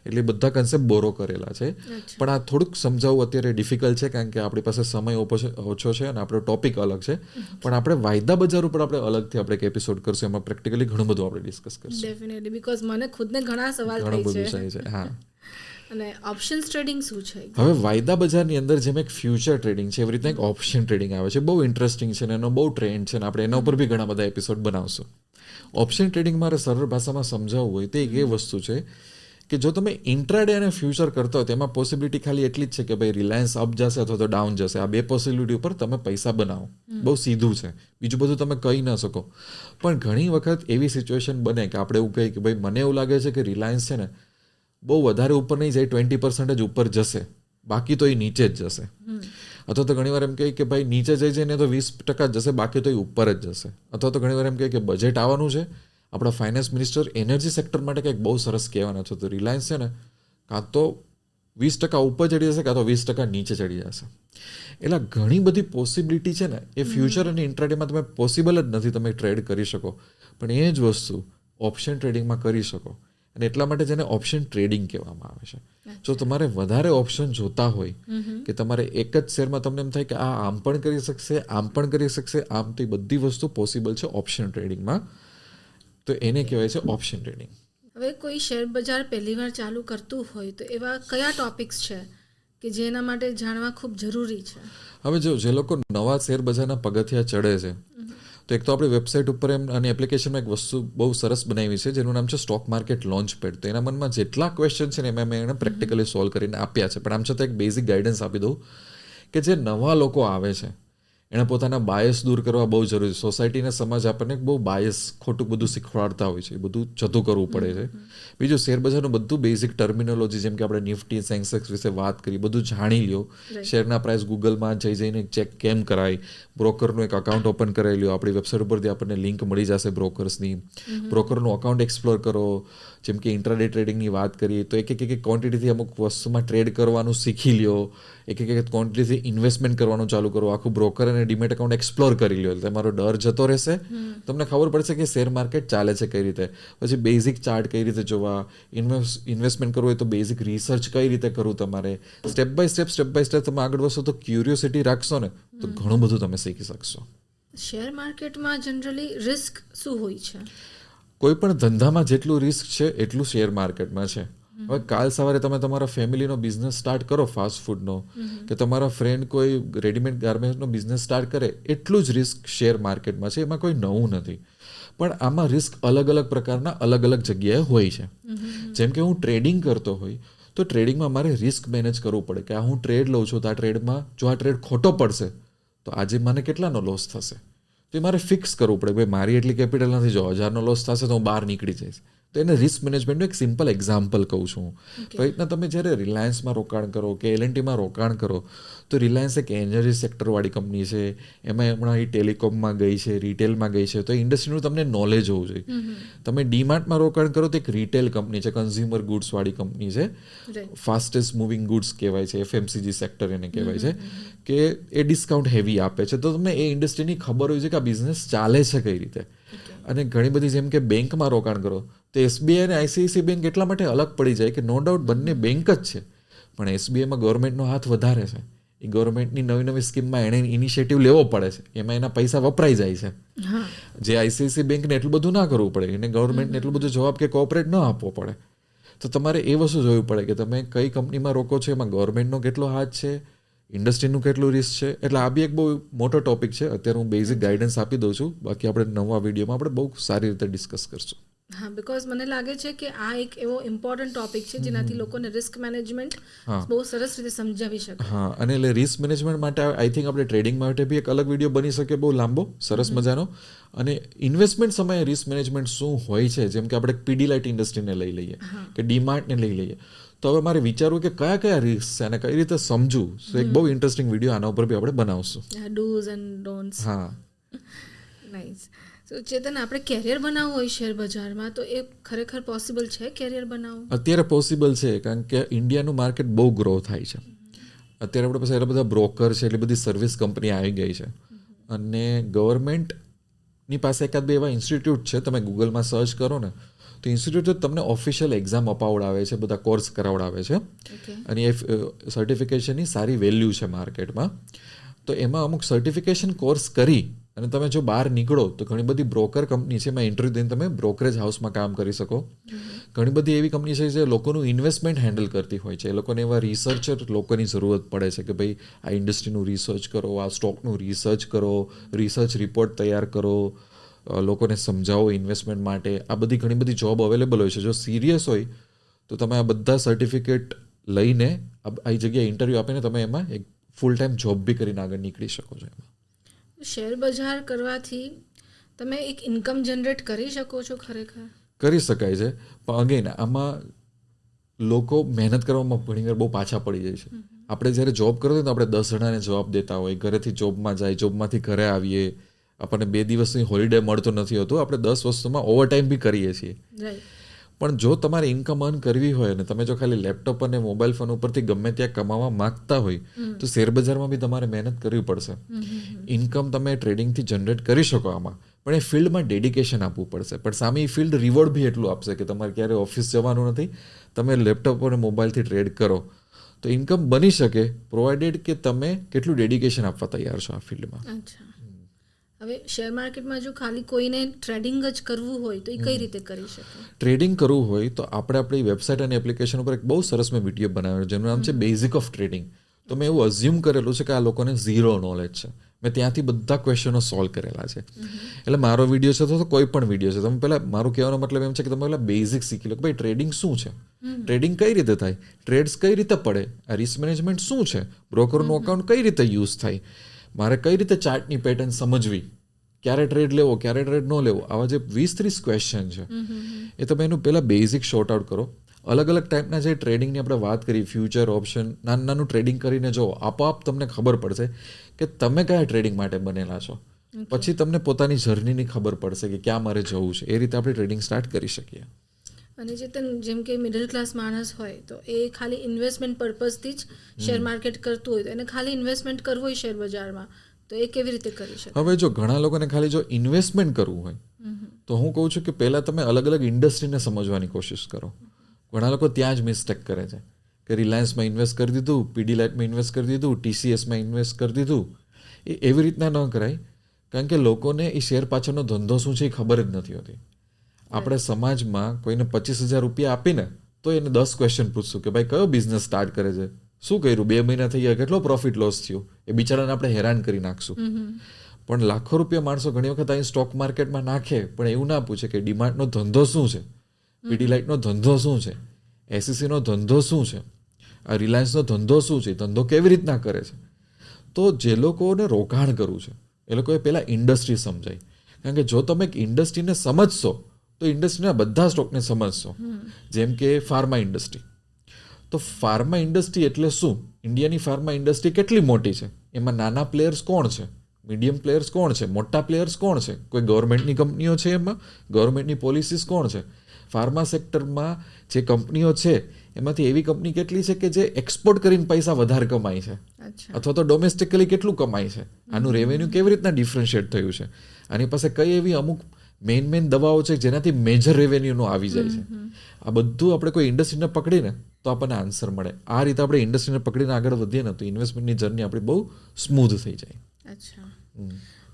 એટલે બધા કન્સેપ્ટ બોરો કરેલા છે. પણ આ થોડુંક સમજાવવું અત્યારે ડિફિકલ્ટ છે કારણ કે આપણી પાસે સમય ઓછો છે અને આપણો ટોપિક અલગ છે. પણ આપણે વાયદા બજાર ઉપર આપણે અલગથી આપણે એક એપિસોડ કરશું. એમાં પ્રેક્ટિકલી ઘણું બધું આપણે ડિસ્કસ કરશું. ડેફિનેટલી, બીકોઝ મને ખુદને ઘણા સવાલ ઘણું થાય બધું છે. હા. અને ઓપ્શન્સ ટ્રેડિંગ શું છે? હવે વાયદા બજારની અંદર જેમ એક ફ્યુચર ટ્રેડિંગ છે એવી રીતના એક ઓપ્શન ટ્રેડિંગ આવે છે, બહુ ઇન્ટરેસ્ટિંગ છે અને એનો બહુ ટ્રેન્ડ છે અને આપણે એના ઉપર બી ઘણા બધા એપિસોડ બનાવશું. ઓપ્શન ટ્રેડિંગ મારે સરળ ભાષામાં સમજાવવું હોય તો એક એ વસ્તુ છે કે જો તમે ઇન્ટ્રાડે અને ફ્યુચર કરતા હોય તેમાં પોસિબિલિટી ખાલી એટલી જ છે કે ભાઈ રિલાયન્સ અપ જશે અથવા તો ડાઉન જશે. આ બે પોસિબિલિટી ઉપર તમે પૈસા બનાવો. બહુ સીધું છે, બીજું બધું તમે કહી ન શકો. પણ ઘણી વખત એવી સિચ્યુએશન બને કે આપણે એવું કહીએ કે ભાઈ મને એવું લાગે છે કે રિલાયન્સ છે ને બહુ વધારે ઉપર નહીં જાય, 20% જ ઉપર જશે, બાકી તો એ નીચે જ જશે. અથવા તો ઘણીવાર એમ કહે કે ભાઈ નીચે જઈ જઈને તો 20% જ જશે, બાકી તો એ ઉપર જ જશે. અથવા તો ઘણીવાર એમ કહે કે બજેટ આવવાનું છે, આપણા ફાઇનાન્સ મિનિસ્ટર એનર્જી સેક્ટર માટે કંઈક બહુ સરસ કહેવાના છે, તો રિલાયન્સ છે ને કાં તો 20% ઉપર ચડી જશે કાં તો 20% નીચે ચડી જશે. એટલે ઘણી બધી પોસિબિલિટી છે ને એ ફ્યુચર અને ઇન્ટ્રાડેમાં તમે પોસિબલ જ નથી તમે ટ્રેડ કરી શકો, પણ એ જ વસ્તુ ઓપ્શન ટ્રેડિંગમાં કરી શકો. અને એટલા માટે જેને ઓપ્શન ટ્રેડિંગ કહેવામાં આવે છે. જો તમારે વધારે ઓપ્શન જોતા હોય કે તમારે એક જ શેરમાં તમને એમ થાય કે આ આમ પણ કરી શકશે, આમ પણ કરી શકશે, આમ તો એ બધી વસ્તુ પોસિબલ છે ઓપ્શન ટ્રેડિંગમાં, તો એને કહેવાય છે ઓપ્શન ટ્રેડિંગ. હવે કોઈ શેર બજાર પહેલી વાર ચાલુ કરતું હોય તો એવા કયા ટોપિક્સ છે કે જેના માટે જાણવા ખૂબ જરૂરી છે? હવે જો જે લોકો નવા શેર બજારના પગથિયા ચડે છે તો એક તો આપણી વેબસાઇટ ઉપર એમ અને એપ્લિકેશનમાં એક વસ્તુ બહુ સરસ બનાવી છે જેનું નામ છે સ્ટોક માર્કેટ લોન્ચ પેડ. તો એના મનમાં જેટલા ક્વેશ્ચન છે ને એમાં મેં એને પ્રેક્ટિકલી સોલ્વ કરીને આપ્યા છે. પણ આમ છતાં એક બેઝિક ગાઈડન્સ આપી દઉં કે જે નવા લોકો આવે છે એણે પોતાના બાયસ દૂર કરવા બહુ જરૂરી છે. સોસાયટીને સમાજ આપણને બહુ બાયસ ખોટું બધું શીખવાડતા હોય છે, એ બધું જતું કરવું પડે છે. બીજું શેરબજારનું બધું બેઝિક ટર્મિનોલોજી જેમ કે આપણે નિફ્ટી સેન્સેક્સ વિશે વાત કરી, બધું જાણી લ્યો. શેરના પ્રાઇસ ગૂગલમાં જઈને ચેક કેમ કરાય, બ્રોકરનું એક અકાઉન્ટ ઓપન કરાવી લ્યો. આપણી વેબસાઇટ ઉપરથી આપણને લિંક મળી જશે બ્રોકર્સની. બ્રોકરનું અકાઉન્ટ એક્સપ્લોર કરો. જેમ કે ઇન્ટ્રાડે ટ્રેડિંગની વાત કરીએ તો એક ક્વોન્ટિટીથી અમુક વસ્તુમાં ટ્રેડ કરવાનું શીખી લ્યો. એક ક્વોન્ટિટીથી ઇન્વેસ્ટમેન્ટ કરવાનું ચાલુ કરો. આખું બ્રોકર અને ડીમેટ અકાઉન્ટ એક્સપ્લોર કરી લ્યો. તમારો ડર જતો રહેશે, તમને ખબર પડશે કે શેર માર્કેટ ચાલે છે કઈ રીતે. પછી બેઝિક ચાર્ટ કઈ રીતે જોવા, ઇન્વેસ્ટમેન્ટ કરવું હોય તો બેઝિક રિસર્ચ કઈ રીતે કરવું તમારે. સ્ટેપ બાય સ્ટેપ તમે આગળ વધશો તો ક્યુરિયોસિટી રાખશો ને તો ઘણું બધું તમે શીખી શકશો. શેર માર્કેટમાં જનરલી રિસ્ક શું હોય છે? કોઈ પણ ધંધામાં જેટલું રિસ્ક છે એટલું શેર માર્કેટમાં છે. હવે કાલ સવારે તમે તમારા ફેમિલીનો બિઝનેસ સ્ટાર્ટ કરો, ફાસ્ટ ફૂડનો, કે તમારા ફ્રેન્ડ કોઈ રેડીમેડ ગાર્મેન્ટનો બિઝનેસ સ્ટાર્ટ કરે, એટલું જ રિસ્ક શેર માર્કેટમાં છે. એમાં કોઈ નવું નથી. પણ આમાં રિસ્ક અલગ અલગ પ્રકારના અલગ અલગ જગ્યાએ હોય છે. જેમ કે હું ટ્રેડિંગ કરતો હોય તો ટ્રેડિંગમાં મારે રિસ્ક મેનેજ કરવું પડે કે આ હું ટ્રેડ લઉં છું તો આ ટ્રેડમાં જો આ ટ્રેડ ખોટો પડશે તો આજે મને કેટલાનો લોસ થશે, તો એ મારે ફિક્સ કરવું પડે. ભાઈ મારી એટલી કેપિટલ નથી, જો 1000નો લોસ થશે તો હું બહાર નીકળી જઈશ. તો એને રિસ્ક મેનેજમેન્ટનું એક સિમ્પલ એક્ઝામ્પલ કહું છું. તો રીતના તમે જ્યારે રિલાયન્સમાં રોકાણ કરો કે L&Tમાં રોકાણ કરો તો રિલાયન્સ એક એનર્જી સેક્ટરવાળી કંપની છે. એમાં હમણાં એ ટેલિકોમમાં ગઈ છે, રિટેલમાં ગઈ છે, તો ઇન્ડસ્ટ્રીનું તમને નોલેજ હોવું જોઈએ. તમે ડીમાર્ટમાં રોકાણ કરો તો એક રિટેલ કંપની છે, કન્ઝ્યુમર ગુડ્સવાળી કંપની છે, ફાસ્ટેસ્ટ મૂવિંગ ગુડ્સ કહેવાય છે, FMCG સેક્ટર એને કહેવાય છે, કે એ ડિસ્કાઉન્ટ હેવી આપે છે. તો તમને એ ઇન્ડસ્ટ્રીની ખબર હોય છે કે આ બિઝનેસ ચાલે છે કઈ રીતે. અને ઘણી બધી જેમ કે બેંકમાં રોકાણ કરો તો SBI અને ICICI બેંક એટલા માટે અલગ પડી જાય કે નો ડાઉટ બંને બેંક જ છે, પણ SBIમાં ગવર્મેન્ટનો હાથ વધારે છે. એ ગવર્મેન્ટની નવી નવી સ્કીમમાં એણે ઇનિશિયેટિવ લેવો પડે છે, એમાં એના પૈસા વપરાઈ જાય છે. જે ICICI બેંકને એટલું બધું ના કરવું પડે, એને ગવર્મેન્ટને એટલું બધું જવાબ કે કોઓપરેટ ન આપવો પડે. તો તમારે એ વસ્તુ જોવું પડે કે તમે કઈ કંપનીમાં રોકો છો, એમાં ગવર્મેન્ટનો કેટલો હાથ છે, ઇન્ડસ્ટ્રીનું કેટલું રિસ્ક છે. એટલે આ બી એક બહુ મોટો ટોપિક છે. અત્યારે હું બેઝિક ગાઈડન્સ આપી દઉં છું, બાકી આપણે નવા વિડીયોમાં આપણે બહુ સારી રીતે ડિસ્કસ કરશું. હા, બિકોઝ મને લાગે છે કે આ એક એવો ઇમ્પોર્ટન્ટ ટોપિક છે જેનાથી લોકોને રિસ્ક મેનેજમેન્ટ બહુ સરસ રીતે સમજાવી શકે. હા, અને એટલે રિસ્ક મેનેજમેન્ટ માટે આઈ થિંક આપણે ટ્રેડિંગ માટે બી એક અલગ વિડીયો બની શકે, બહુ લાંબો સરસ મજાનો. અને ઇન્વેસ્ટમેન્ટ સમયે રિસ્ક મેનેજમેન્ટ શું હોય છે, જેમ કે આપણે પીડીલાઇટ ઇન્ડસ્ટ્રીને લઈ લઈએ કે ડીમાર્ટને લઈ લઈએ, તો હવે મારે વિચારવું કે કયા કયા રિસ્ક છે અને કઈ રીતે સમજવું. સો એક બહુ ઇન્ટરેસ્ટિંગ વિડીયો આના ઉપર બી આપણે બનાવશું. Do's and don'ts. હા, નાઇસ. સો ચેતન, આપણે કેરિયર બનાવવું હોય શેર બજારમાં તો એ ખરેખર પોસિબલ છે કેરિયર બનાવવું? અત્યારે પોસિબલ છે, કારણ કે ઇન્ડિયાનું માર્કેટ બહુ ગ્રો થાય છે. અત્યારે આપણે પાસે એટલા બધા બ્રોકર છે, એટલી બધી સર્વિસ કંપની આવી ગઈ છે, અને ગવર્મેન્ટની પાસે એકાદ બે એવા ઇન્સ્ટિટ્યૂટ છે, તમે ગૂગલમાં સર્ચ કરો ને તો ઇન્સ્ટિટ્યૂટ તમને ઓફિશિયલ એક્ઝામ અપાવડાવે છે, બધા કોર્સ કરાવડાવે છે, અને એ સર્ટિફિકેશનની સારી વેલ્યુ છે માર્કેટમાં. તો એમાં અમુક સર્ટિફિકેશન કોર્સ કરી અને તમે જો બહાર નીકળો તો ઘણી બધી બ્રોકર કંપની છે, એમાં ઇન્ટરવ્યૂ દઈને તમે બ્રોકરેજ હાઉસમાં કામ કરી શકો. ઘણી બધી એવી કંપની છે જે લોકોનું ઇન્વેસ્ટમેન્ટ હેન્ડલ કરતી હોય છે. એ લોકોને એવા રિસર્ચર લોકોની જરૂરત પડે છે કે ભાઈ આ ઇન્ડસ્ટ્રીનું રિસર્ચ કરો, આ સ્ટોકનું રિસર્ચ કરો, રિસર્ચ રિપોર્ટ તૈયાર કરો, લોકોને સમજાવો ઇન્વેસ્ટમેન્ટ માટે. આ બધી ઘણી બધી જોબ અવેલેબલ હોય છે. જો સિરિયસ હોય તો તમે આ બધા સર્ટિફિકેટ લઈને આ જગ્યાએ ઇન્ટરવ્યૂ આપીને તમે એમાં એક ફૂલ ટાઈમ જોબ બી કરીને આગળ નીકળી શકો છો. એમાં શેર બજાર કરવાથી તમે એક ઇન્કમ જનરેટ કરી શકો છો? ખરેખર કરી શકાય છે, પણ અગેન આમાં લોકો મહેનત કરવામાં ઘણીવાર બહુ પાછા પડી જાય છે. આપણે જ્યારે જોબ કરતા હોય તો આપણે 10 જણાને જવાબ દેતા હોય, ઘરેથી જોબમાં જાય, જોબમાંથી ઘરે આવીએ, આપણને 2 દિવસની હોલિડે મળતો નથી હોતું, આપણે 10 વસ્તુમાં ઓવરટાઈમ બી કરીએ છીએ. પણ જો તમારે ઇન્કમ અર્ન કરવી હોય અને તમે જો ખાલી લેપટોપ અને મોબાઈલ ફોન ઉપરથી ગમે ત્યાં કમાવા માંગતા હોય તો શેરબજારમાં બી તમારે મહેનત કરવી પડશે. ઇન્કમ તમે ટ્રેડિંગથી જનરેટ કરી શકો આમાં, પણ એ ફિલ્ડમાં ડેડિકેશન આપવું પડશે. પણ સામે એ ફિલ્ડ રિવોર્ડ બી એટલું આપશે કે તમારે ક્યારે ઓફિસ જવાનું નથી, તમે લેપટોપ અને મોબાઈલથી ટ્રેડ કરો તો ઇન્કમ બની શકે, પ્રોવાઇડેડ કે તમે કેટલું ડેડિકેશન આપવા તૈયાર છો આ ફિલ્ડમાં. અચ્છા, હવે શેર માર્કેટમાં જો ખાલી કોઈને ટ્રેડિંગ જ કરવું હોય તો એ કઈ રીતે કરી શકે? ટ્રેડિંગ કરવું હોય તો આપણે આપણી વેબસાઇટ અને એપ્લિકેશન ઉપર એક બહુ સરસ મેં વિડીયો બનાવ્યો જેનું નામ છે બેઝિક ઓફ ટ્રેડિંગ. તો મેં એવું અઝ્યુમ કરેલું છે કે આ લોકોને ઝીરો નોલેજ છે. મેં ત્યાંથી બધા ક્વેશ્ચનો સોલ્વ કરેલા છે. એટલે મારો વિડીયો છે તો કોઈ પણ વિડીયો છે, તમે પહેલાં મારું કહેવાનો મતલબ એમ છે કે તમે પહેલાં બેઝિક શીખી લો કે ભાઈ ટ્રેડિંગ શું છે, ટ્રેડિંગ કઈ રીતે થાય, ટ્રેડ્સ કઈ રીતે પડે, આ રિસ્ક મેનેજમેન્ટ શું છે, બ્રોકરનું અકાઉન્ટ કઈ રીતે યુઝ થાય, મારે કઈ રીતે ચાર્ટની પેટર્ન સમજવી, ક્યારે ટ્રેડ લેવો, ક્યારે ટ્રેડ ન લેવો, આવા જે 20-30 ક્વેશ્ચન છે એ તમે એનું પહેલાં બેઝિક શોર્ટ આઉટ કરો. અલગ અલગ ટાઈપના જે ટ્રેડિંગની આપણે વાત કરી, ફ્યુચર, ઓપ્શન, નાનું નાનું ટ્રેડિંગ કરીને જો આપોઆપ તમને ખબર પડશે કે તમે કયા ટ્રેડિંગ માટે બનેલા છો. પછી તમને પોતાની જર્નીની ખબર પડશે કે ક્યાં મારે જવું છે. એ રીતે આપણે ટ્રેડિંગ સ્ટાર્ટ કરી શકીએ. અને જેમ કે મિડલ ક્લાસ માણસ હોય તો એ ખાલી ઇન્વેસ્ટમેન્ટ પર્પઝથી જ શેર માર્કેટ કરતું હોય તો એને ખાલી ઇન્વેસ્ટમેન્ટ કરવું હોય શેર બજારમાં તો એ કેવી રીતે કરી શકે? હવે જો ઘણા લોકોને ખાલી જો ઇન્વેસ્ટમેન્ટ કરવું હોય તો હું કહું છું કે પહેલાં તમે અલગ અલગ ઇન્ડસ્ટ્રીને સમજવાની કોશિશ કરો. ઘણા લોકો ત્યાં જ મિસ્ટેક કરે છે કે રિલાયન્સમાં ઇન્વેસ્ટ કરી દીધું, પીડીલાઇટમાં ઇન્વેસ્ટ કરી દીધું, TCSમાં ઇન્વેસ્ટ કરી દીધું. એ એવી રીતના ન કરાય, કારણ કે લોકોને એ શેર પાછળનો ધંધો શું છે એ ખબર જ નથી હોતી. આપણે સમાજમાં કોઈને 25,000 રૂપિયા આપીને તો એને 10 ક્વેશ્ચન પૂછશું કે ભાઈ કયો બિઝનેસ સ્ટાર્ટ કરે છે, શું કર્યું, 2 મહિના થઈ ગયા, કેટલો પ્રોફિટ લોસ થયો, એ બિચારાને આપણે હેરાન કરી નાખશું. પણ લાખો રૂપિયા માણસો ઘણી વખત અહીં સ્ટોક માર્કેટમાં નાખે પણ એવું ના પૂછે કે ડીમાર્ટનો ધંધો શું છે, પીડીલાઇટનો ધંધો શું છે, SECનો ધંધો શું છે, આ રિલાયન્સનો ધંધો શું છે, ધંધો કેવી રીતના કરે છે. તો જે લોકોને રોકાણ કરવું છે એ લોકોએ પહેલાં ઇન્ડસ્ટ્રી સમજાય. કારણ કે જો તમે એક ઇન્ડસ્ટ્રીને સમજશો તો ઇન્ડસ્ટ્રીના બધા સ્ટોકને સમજશો. જેમ કે ફાર્મા ઇન્ડસ્ટ્રી, તો ફાર્મા ઇન્ડસ્ટ્રી એટલે શું, ઇન્ડિયાની ફાર્મા ઇન્ડસ્ટ્રી કેટલી મોટી છે, એમાં નાના પ્લેયર્સ કોણ છે, મીડિયમ પ્લેયર્સ કોણ છે, મોટા પ્લેયર્સ કોણ છે, કોઈ ગવર્મેન્ટની કંપનીઓ છે, એમાં ગવર્મેન્ટની પોલિસીસ કોણ છે, ફાર્મા સેક્ટરમાં જે કંપનીઓ છે એમાંથી એવી કંપની કેટલી છે કે જે એક્સપોર્ટ કરીને પૈસા વધારે કમાય છે અથવા તો ડોમેસ્ટિકલી કેટલું કમાય છે, આનું રેવન્યુ કેવી રીતના ડિફરન્શિએટ થયું છે, આની પાસે કઈ એવી અમુક મેઇન દવાઓ છે જેનાથી મેજર રેવન્યુનો આવી જાય છે. આ બધું આપણે કોઈ ઇન્ડસ્ટ્રીને પકડીને તો આપણને આન્સર મળે. આ રીતે આપણે ઇન્ડસ્ટ્રીને પકડીને આગળ વધીએ ને તો ઇન્વેસ્ટમેન્ટની જર્ની આપણી બહુ સ્મૂધ થઈ જાય. અચ્છા,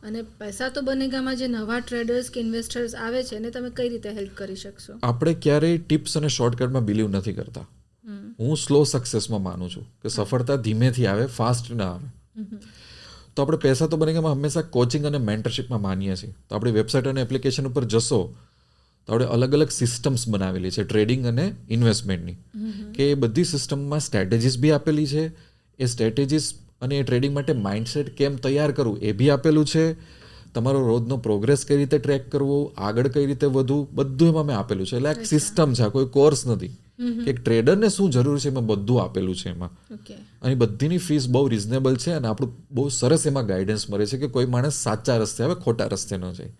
અને પૈસા તો બનેગામાં જે નવા ટ્રેડર્સ કે ઇન્વેસ્ટર્સ આવે છે એને તમે કઈ રીતે હેલ્પ કરી શકશો? આપણે ક્યારેય ટિપ્સ અને શોર્ટકટમાં બિલીવ નથી કરતા. હું સ્લો સક્સેસમાં માનું છું કે સફળતા ધીમેથી આવે, ફાસ્ટ ના આવે. તો આપણે પૈસા તો બનેગામાં હંમેશા કોચિંગ અને મેન્ટરશિપમાં માનીએ છીએ. તો આપણી વેબસાઇટ અને એપ્લિકેશન ઉપર જશો તો આપણે અલગ અલગ સિસ્ટમ્સ બનાવેલી છે ટ્રેડિંગ અને ઇન્વેસ્ટમેન્ટની, કે એ બધી સિસ્ટમમાં સ્ટ્રેટેજીસ બી આપેલી છે. એ સ્ટ્રેટેજીસ અને એ ટ્રેડિંગ માટે માઇન્ડસેટ કેમ તૈયાર કરવું એ બી આપેલું છે. તમારો રોજનો પ્રોગ્રેસ કઈ રીતે ટ્રેક કરવો, આગળ કઈ રીતે વધવું, બધું એમાં મેં આપેલું છે. એટલે એક સિસ્ટમ છે, કોઈ કોર્સ નથી કે એક ટ્રેડરને શું જરૂર છે, એમાં બધું આપેલું છે એમાં. અને બધીની ફીસ બહુ રિઝનેબલ છે અને આપણું બહુ સરસ એમાં ગાઈડન્સ મળે છે કે કોઈ માણસ સાચા રસ્તે આવે, ખોટા રસ્તે ન જાય.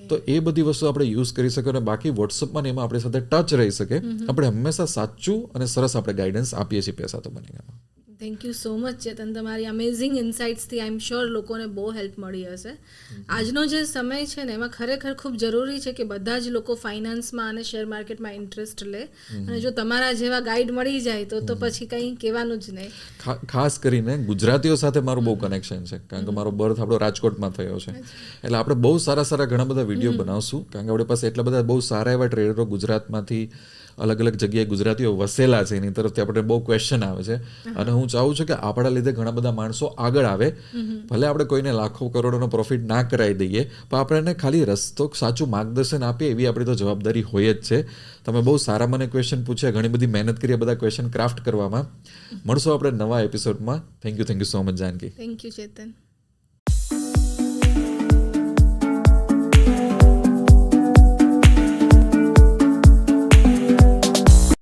તો એ બધી વસ્તુ આપણે યુઝ કરી શકીએ અને બાકી વોટ્સઅપમાં એમાં આપણી સાથે ટચ રહી શકે. આપણે હંમેશા સાચું અને સરસ આપણે ગાઈડન્સ આપીએ છીએ પૈસા તો બનેગામાં. થેન્ક યુ સો મચ ચેતન, તમારી અમેઝિંગ ઇન્સાઇટ્સથી આઈ એમ શ્યોર લોકોને બહુ હેલ્પ મળી હશે. આજનો જે સમય છે ને એમાં ખરેખર ખૂબ જરૂરી છે કે બધા જ લોકો ફાઇનાન્સમાં અને શેર માર્કેટમાં ઇન્ટરેસ્ટ લે, અને જો તમારા જેવા ગાઈડ મળી જાય તો પછી કંઈ કહેવાનું જ નહીં. ખાસ કરીને ગુજરાતીઓ સાથે મારું બહુ કનેક્શન છે, કારણ કે મારો બર્થ આપણો રાજકોટમાં થયો છે. એટલે આપણે બહુ સારા ઘણા બધા વિડીયો બનાવશું, કારણ કે આપણી પાસે એટલા બધા બહુ સારા એવા ટ્રેડરો ગુજરાતમાંથી અલગ અલગ જગ્યાએ ગુજરાતીઓ વસેલા છે એની તરફથી આપણે બહુ ક્વેશ્ચન આવે છે અને હું ચાહું છું કે આપણા લીધે ઘણા બધા માણસો આગળ આવે. ભલે આપણે કોઈને લાખો કરોડોનો પ્રોફિટ ના કરાવી દઈએ પણ આપણે એને ખાલી રસ્તો સાચું માર્ગદર્શન આપીએ એવી આપણી તો જવાબદારી હોય જ છે. તમે બહુ સારા મને ક્વેશ્ચન પૂછ્યા, ઘણી બધી મહેનત કરી બધા ક્વેશ્ચન ક્રાફ્ટ કરવામાં. મળશો આપણે નવા એપિસોડમાં. Thank you so much Janaki. Thank you Chetan.